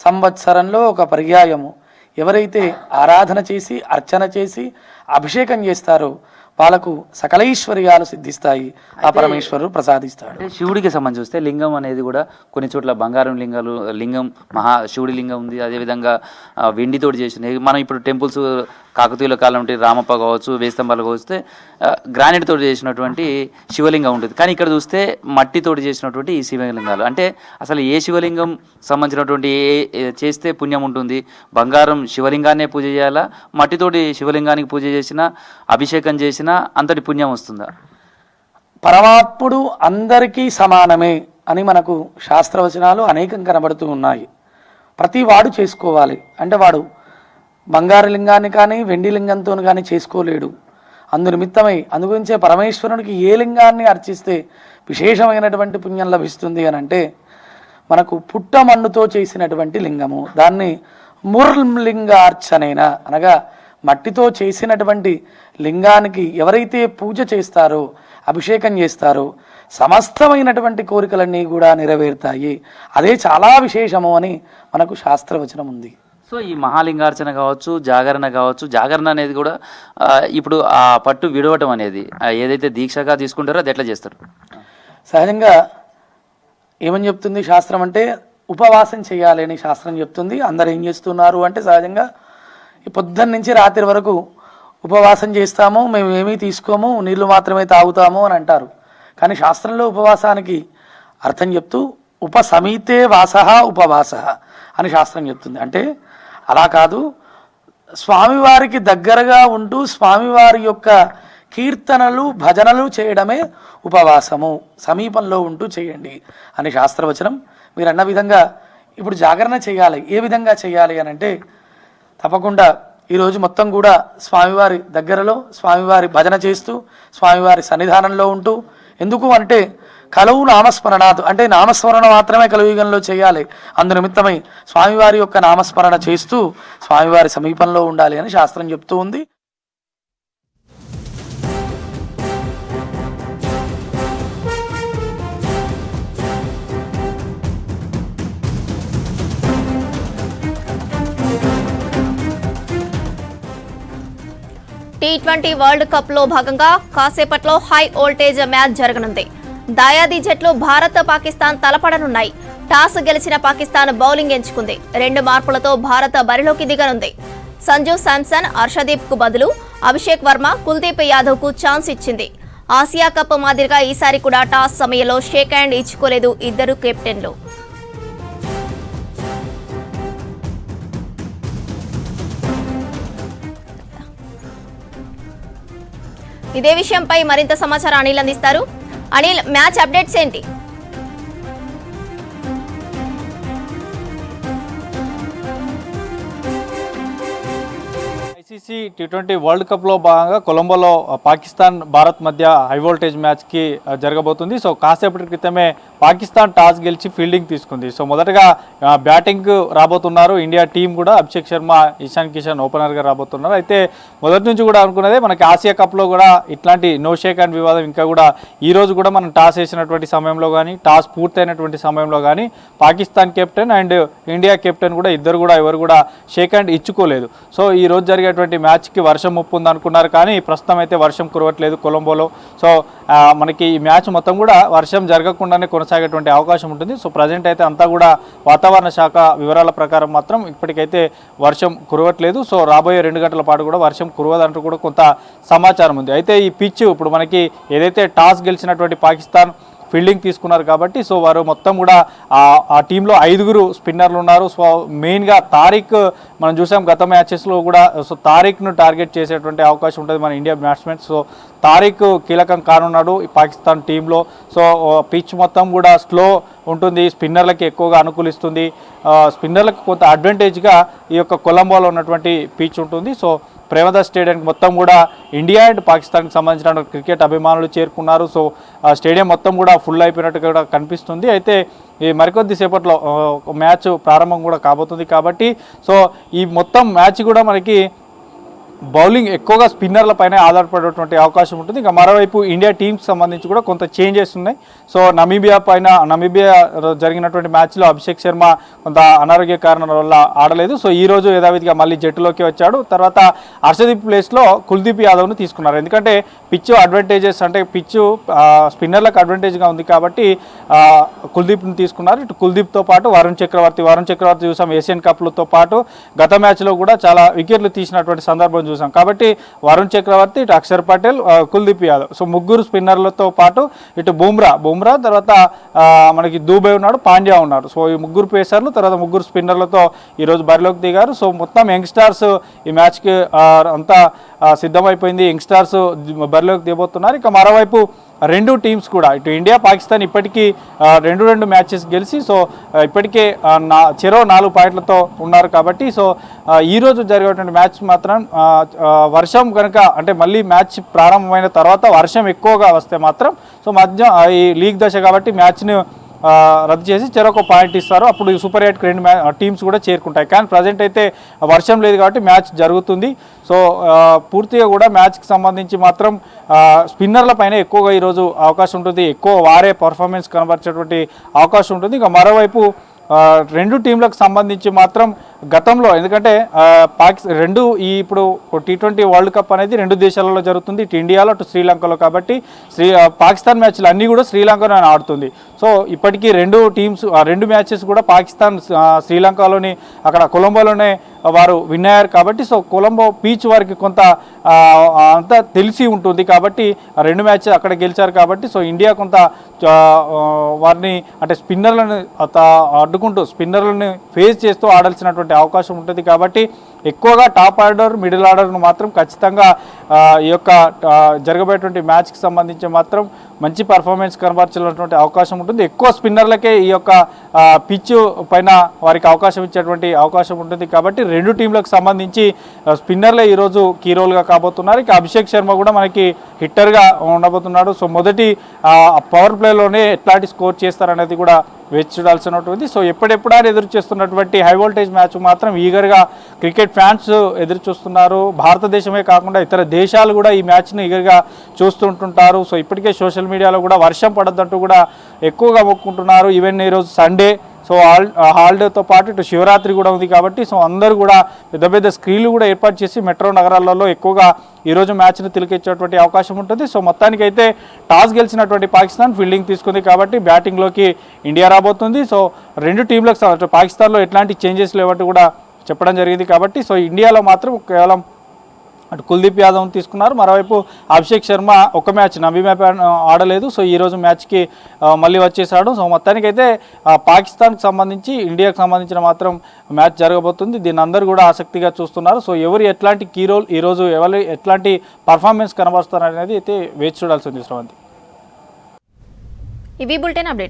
సంవత్సరంలో ఒక పర్యాయము ఎవరైతే ఆరాధన చేసి, అర్చన చేసి, అభిషేకం చేస్తారో వాళ్ళకు సకలైశ్వర్యాలు సిద్ధిస్తాయి, ఆ పరమేశ్వరుడు ప్రసాదిస్తాడు. శివుడికి సంబంధించి వస్తే లింగం అనేది కూడా కొన్ని చోట్ల బంగారం లింగం శివుడి లింగం ఉంది. అదేవిధంగా వెండితోటి చేసిన, మనం ఇప్పుడు టెంపుల్స్ కాకతీయుల కాలం ఉంటే రామప్ప కావచ్చు, వేస్తంబాలు కావచ్చు, గ్రానైట్ తోటి చేసినటువంటి శివలింగం ఉంటుంది. కానీ ఇక్కడ చూస్తే మట్టితోటి చేసినటువంటి ఈ శివలింగాలు. అంటే అసలు ఏ శివలింగం సంబంధించినటువంటి చేస్తే పుణ్యం ఉంటుంది? బంగారం శివలింగాన్నే పూజ చేయాలా? మట్టితోటి శివలింగానికి పూజ చేసినా, అభిషేకం చేసినా అంతటి పుణ్యం వస్తుందా? పరమాత్ముడు అందరికీ సమానమే అని మనకు శాస్త్రవచనాలు అనేకం కనబడుతూ ఉన్నాయి. ప్రతి వాడు చేసుకోవాలి. అంటే వాడు బంగారు లింగాన్ని కానీ వెండి లింగంతో కానీ చేసుకోలేడు. అందునిమిత్తమై అందుగురించే పరమేశ్వరునికి ఏ లింగాన్ని అర్చిస్తే విశేషమైనటువంటి పుణ్యం లభిస్తుంది అని అంటే, మనకు పుట్టమన్నుతో చేసినటువంటి లింగము, దాన్ని ముర్లింగార్చనైన అనగా మట్టితో చేసినటువంటి లింగానికి ఎవరైతే పూజ చేస్తారో, అభిషేకం చేస్తారో సమస్తమైనటువంటి కోరికలన్నీ కూడా నెరవేరుతాయి. అదే చాలా విశేషము అని మనకు శాస్త్రవచనం ఉంది. సో ఈ మహాలింగార్చన కావచ్చు, జాగరణ కావచ్చు, జాగరణ అనేది కూడా ఇప్పుడు ఆ పట్టు విడవటం అనేది ఏదైతే దీక్షగా తీసుకుంటారో అది ఎట్లా చేస్తారు? సహజంగా ఏమని చెప్తుంది శాస్త్రం అంటే, ఉపవాసం చేయాలి అని శాస్త్రం చెప్తుంది. అందరు ఏం చేస్తున్నారు అంటే, సహజంగా పొద్దున్న నుంచి రాత్రి వరకు ఉపవాసం చేస్తాము, మేము ఏమీ తీసుకోము, నీళ్లు మాత్రమే తాగుతాము అని అంటారు. కానీ శాస్త్రంలో ఉపవాసానికి అర్థం చెప్తూ ఉపసమీతే వాసః ఉపవాసః అని శాస్త్రం చెప్తుంది. అంటే అలా కాదు, స్వామివారికి దగ్గరగా ఉంటూ స్వామివారి యొక్క కీర్తనలు, భజనలు చేయడమే ఉపవాసము, సమీపంలో ఉంటూ చేయండి అని శాస్త్రవచనం. మీరు అన్న విధంగా ఇప్పుడు జాగరణ చేయాలి. ఏ విధంగా చేయాలి అని అంటే, తప్పకుండా ఈరోజు మొత్తం కూడా స్వామివారి దగ్గరలో స్వామివారి భజన చేస్తూ స్వామివారి సన్నిధానంలో ఉంటూ, ఎందుకు అంటే కలువు నామస్మరణాత్ అంటే నామస్మరణ మాత్రమే కలుయుగంలో చేయాలి. అందునిమిత్తమై స్వామివారి యొక్క నామస్మరణ చేస్తూ స్వామివారి సమీపంలో ఉండాలి అని శాస్త్రం చెప్తూ ఉంది. T20 వరల్డ్ కప్ లో భాగంగా కాసేపట్లో హై వోల్టేజ్ మ్యాచ్ జరగనుంది. దాయాది జట్లు భారత్, పాకిస్తాన్ తలపడనున్నాయి. టాస్ గెలిచిన పాకిస్తాన్ బౌలింగ్ ఎంచుకుంది. 2 మార్పులతో భారత్ బరిలోకి దిగనుంది. సంజు శాంసన్, హర్షదీప్ కు బదులు అభిషేక్ వర్మ, కుల్దీప్ యాదవ్ కు ఛాన్స్ ఇచ్చింది. ఆసియా కప్ మాదిరిగా ఈసారి కూడా టాస్ సమయంలో షేక్ హ్యాండ్ ఇచ్చుకోలేదు ఇద్దరు కెప్టెన్లు. ఇదే విషయంపై మరింత సమాచారం అనిల్ అందిస్తారు. అనిల్, మ్యాచ్ అప్డేట్స్ ఏంటి? ఐసీసీ టీ20 వరల్డ్ కప్లో భాగంగా కొలంబోలో పాకిస్తాన్ భారత్ మధ్య హై వోల్టేజ్ మ్యాచ్కి జరగబోతుంది. సో కాసేపటి క్రితమే పాకిస్తాన్ టాస్ గెలిచి ఫీల్డింగ్ తీసుకుంది. సో మొదటగా బ్యాటింగ్ రాబోతున్నారు ఇండియా టీం కూడా. అభిషేక్ శర్మ, ఇషాన్ కిషన్ ఓపెనర్గా రాబోతున్నారు. అయితే మొదటి నుంచి కూడా అనుకున్నదే మనకి ఆసియా కప్లో కూడా ఇట్లాంటి నో షేక్ హ్యాండ్ వివాదం ఇంకా కూడా ఈ రోజు కూడా మనం టాస్ వేసినటువంటి సమయంలో కానీ టాస్ పూర్తయినటువంటి సమయంలో కానీ Pakistan captain and India captain కూడా ఎవరు కూడా షేక్ హ్యాండ్ ఇచ్చుకోలేదు. సో ఈ రోజు జరిగేటువంటి మ్యాచ్కి వర్షం ముప్పు ఉంది అనుకున్నారు, కానీ ప్రస్తుతం అయితే వర్షం కురవట్లేదు కొలంబోలో. సో మనకి ఈ మ్యాచ్ మొత్తం కూడా వర్షం జరగకుండానే కొనసాగేటువంటి అవకాశం ఉంటుంది. సో ప్రజెంట్ అయితే అంతా కూడా వాతావరణ శాఖ వివరాల ప్రకారం మాత్రం ఇప్పటికైతే వర్షం కురవట్లేదు. సో రాబోయే 2 గంటల పాటు కూడా వర్షం కురవదంటూ కూడా కొంత సమాచారం ఉంది. అయితే ఈ పిచ్ ఇప్పుడు మనకి ఏదైతే టాస్ గెలిచినటువంటి పాకిస్తాన్ ఫీల్డింగ్ తీసుకున్నారు కాబట్టి సో వారు మొత్తం కూడా ఆ టీంలో 5 స్పిన్నర్లు ఉన్నారు. సో మెయిన్గా తారిక్ మనం చూసాం గత మ్యాచెస్లో కూడా. సో తారిక్ను టార్గెట్ చేసేటువంటి అవకాశం ఉంటుంది మన ఇండియా బ్యాట్స్మెన్. సో తారిక్ కీలకం కానున్నాడు ఈ పాకిస్తాన్ టీంలో. సో పిచ్ మొత్తం కూడా స్లో ఉంటుంది, స్పిన్నర్లకి ఎక్కువగా అనుకూలిస్తుంది. స్పిన్నర్లకు కొంత అడ్వాంటేజ్గా ఈ యొక్క కొలంబోలో ఉన్నటువంటి పిచ్ ఉంటుంది. సో ప్రేమదాస్ స్టేడియంకి మొత్తం కూడా ఇండియా అండ్ పాకిస్తాన్కి సంబంధించిన క్రికెట్ అభిమానులు చేరుకున్నారు. సో స్టేడియం మొత్తం కూడా ఫుల్ అయిపోయినట్టు కూడా కనిపిస్తుంది. అయితే ఈ మరికొద్ది సేపట్లో మ్యాచ్ ప్రారంభం కూడా కాబోతుంది కాబట్టి సో ఈ మొత్తం మ్యాచ్ కూడా మనకి బౌలింగ్ ఎక్కువగా స్పిన్నర్ల పైన ఆధారపడేటువంటి అవకాశం ఉంటుంది. ఇక మరోవైపు ఇండియా టీమ్కి సంబంధించి కూడా కొంత చేంజెస్ ఉన్నాయి. సో నమీబియా జరిగినటువంటి మ్యాచ్లో అభిషేక్ శర్మ కొంత అనారోగ్య కారణాల వల్ల ఆడలేదు. సో ఈ రోజు యథావిధిగా మళ్ళీ జట్టులోకి వచ్చాడు. తర్వాత హర్షదీప్ ప్లేస్లో కుల్దీప్ యాదవ్ను తీసుకున్నారు. ఎందుకంటే పిచ్ అడ్వాంటేజెస్ అంటే పిచ్ స్పిన్నర్లకు అడ్వాంటేజ్గా ఉంది కాబట్టి కుల్దీప్ని తీసుకున్నారు. ఇటు కుల్దీప్తో పాటు వరుణ్ చక్రవర్తి చూసాం ఏషియన్ కప్లతో పాటు గత మ్యాచ్లో కూడా చాలా వికెట్లు తీసినటువంటి సందర్భం చూసాం. కాబట్టి వరుణ్ చక్రవర్తి, ఇటు అక్షర్ పటేల్, కుల్దీప్ యాదవ్, సో 3 స్పిన్నర్లతో పాటు ఇటు బుమ్రా తర్వాత మనకి దూబే ఉన్నాడు, పాండ్యా ఉన్నారు. సో ఈ 3 పేసర్లు తర్వాత 3 స్పిన్నర్లతో ఈరోజు బరిలోకి దిగారు. సో మొత్తం యంగ్స్టార్స్ ఈ మ్యాచ్కి అంతా సిద్ధమైపోయింది. యంగ్స్టార్స్ బరిలోకి దిగబోతున్నారు. ఇక మరోవైపు 2 టీమ్స్ కూడా ఇటు ఇండియా పాకిస్తాన్ ఇప్పటికీ 2 మ్యాచెస్ గెలిచి సో ఇప్పటికే చెరో 4 పాయింట్లతో ఉన్నారు. కాబట్టి సో ఈరోజు జరిగేటువంటి మ్యాచ్ మాత్రం వర్షం కనుక అంటే మళ్ళీ మ్యాచ్ ప్రారంభమైన తర్వాత వర్షం ఎక్కువగా వస్తే మాత్రం సో మధ్య ఈ లీగ్ దశ కాబట్టి మ్యాచ్ని రద్దు చేసి చెరొక పాయింట్ ఇస్తారు. అప్పుడు సూపర్ 8కి 2 టీమ్స్ కూడా చేరుకుంటాయి. కానీ ప్రజెంట్ అయితే వర్షం లేదు కాబట్టి మ్యాచ్ జరుగుతుంది. సో పూర్తిగా కూడా మ్యాచ్కి సంబంధించి మాత్రం స్పిన్నర్ల పైన ఎక్కువగా ఈరోజు అవకాశం ఉంటుంది. ఎక్కువ వారే పర్ఫార్మెన్స్ కనబరిచేటువంటి అవకాశం ఉంటుంది. ఇక మరోవైపు 2 టీంలకు సంబంధించి మాత్రం గతంలో ఎందుకంటే ఇప్పుడు టీ20 వరల్డ్ కప్ అనేది 2 దేశాలలో జరుగుతుంది, ఇటు ఇండియాలో అటు శ్రీలంకలో. కాబట్టి పాకిస్తాన్ మ్యాచ్లు అన్నీ కూడా శ్రీలంకలో ఆడుతుంది. సో ఇప్పటికీ 2 మ్యాచెస్ కూడా పాకిస్తాన్ శ్రీలంకలోని అక్కడ కొలంబోలోనే వారు విన్ అయ్యారు. కాబట్టి సో కొలంబో పీచ్ వారికి కొంత అంతా తెలిసి ఉంటుంది కాబట్టి 2 మ్యాచెస్ అక్కడ గెలిచారు. కాబట్టి సో ఇండియా కొంత వారిని అంటే స్పిన్నర్లను అడ్డుకుంటూ స్పిన్నర్లను ఫేస్ చేస్తూ ఆడాల్సినటువంటి అవకాశం ఉంటుంది. కాబట్టి ఎక్కువగా టాప్ ఆర్డర్ మిడిల్ ఆర్డర్ను మాత్రం ఖచ్చితంగా ఈ యొక్క జరగబోయేటువంటి మ్యాచ్కి సంబంధించి మాత్రం మంచి పర్ఫార్మెన్స్ కనబర్చాలన్నటువంటి అవకాశం ఉంటుంది. ఎక్కువ స్పిన్నర్లకే ఈ యొక్క పిచ్ పైన వారికి అవకాశం ఇచ్చేటువంటి అవకాశం ఉంటుంది. కాబట్టి 2 టీంలకు సంబంధించి స్పిన్నర్లే ఈరోజు కీ రోల్గా కాబోతున్నారు. ఇక అభిషేక్ శర్మ కూడా మనకి హిట్టర్గా ఉండబోతున్నాడు. సో మొదటి పవర్ ప్లేలోనే ఎట్లాంటి స్కోర్ చేస్తారనేది కూడా వేచి చూడాల్సినటువంటి. సో ఎప్పుడెప్పుడా ఎదురు చేస్తున్నటువంటి హై వోల్టేజ్ మ్యాచ్ మాత్రం ఈగర్గా క్రికెట్ ఫ్యాన్స్ ఎదురు చూస్తున్నారు. భారతదేశమే కాకుండా ఇతర దేశాలు కూడా ఈ మ్యాచ్ని ఈగర్గా చూస్తుంటుంటారు. సో ఇప్పటికే సోషల్ మీడియాలో కూడా వర్షం పడద్దంటూ కూడా ఎక్కువగా మొక్కుంటున్నారు. ఈవెన్ ఈరోజు సండే సో హాలిడేతో పాటు ఇటు శివరాత్రి కూడా ఉంది కాబట్టి సో అందరూ కూడా పెద్ద స్క్రీన్లు కూడా ఏర్పాటు చేసి మెట్రో నగరాలలో ఎక్కువగా ఈరోజు మ్యాచ్ని తిలకించేటువంటి అవకాశం ఉంటుంది. సో మొత్తానికైతే టాస్ గెలిచినటువంటి పాకిస్తాన్ ఫీల్డింగ్ తీసుకుంది కాబట్టి బ్యాటింగ్లోకి ఇండియా రాబోతుంది. సో 2 టీంలకు పాకిస్తాన్లో ఎట్లాంటి చేంజెస్ లేవంటూ కూడా చెప్పడం జరిగింది. కాబట్టి సో ఇండియాలో మాత్రం కేవలం అటు కుల్దీప్ యాదవ్ తీసుకున్నారు. మరోవైపు అభిషేక్ శర్మ ఒక మ్యాచ్ నవీ మ్యాచ్ ఆడలేదు. సో ఈరోజు మ్యాచ్కి మళ్ళీ వచ్చేసాడు. సో మొత్తానికైతే పాకిస్తాన్కి సంబంధించి ఇండియాకు సంబంధించిన మాత్రం మ్యాచ్ జరగబోతుంది. దీన్ని అందరూ కూడా ఆసక్తిగా చూస్తున్నారు. సో ఎవరు ఎట్లాంటి కీ రోల్ ఈరోజు ఎవరు ఎట్లాంటి పర్ఫార్మెన్స్ కనబరుస్తారు అనేది అయితే వేచి చూడాల్సి ఉంది. శ్రవంతి, ఇవి బులెటిన్ అప్డేట్.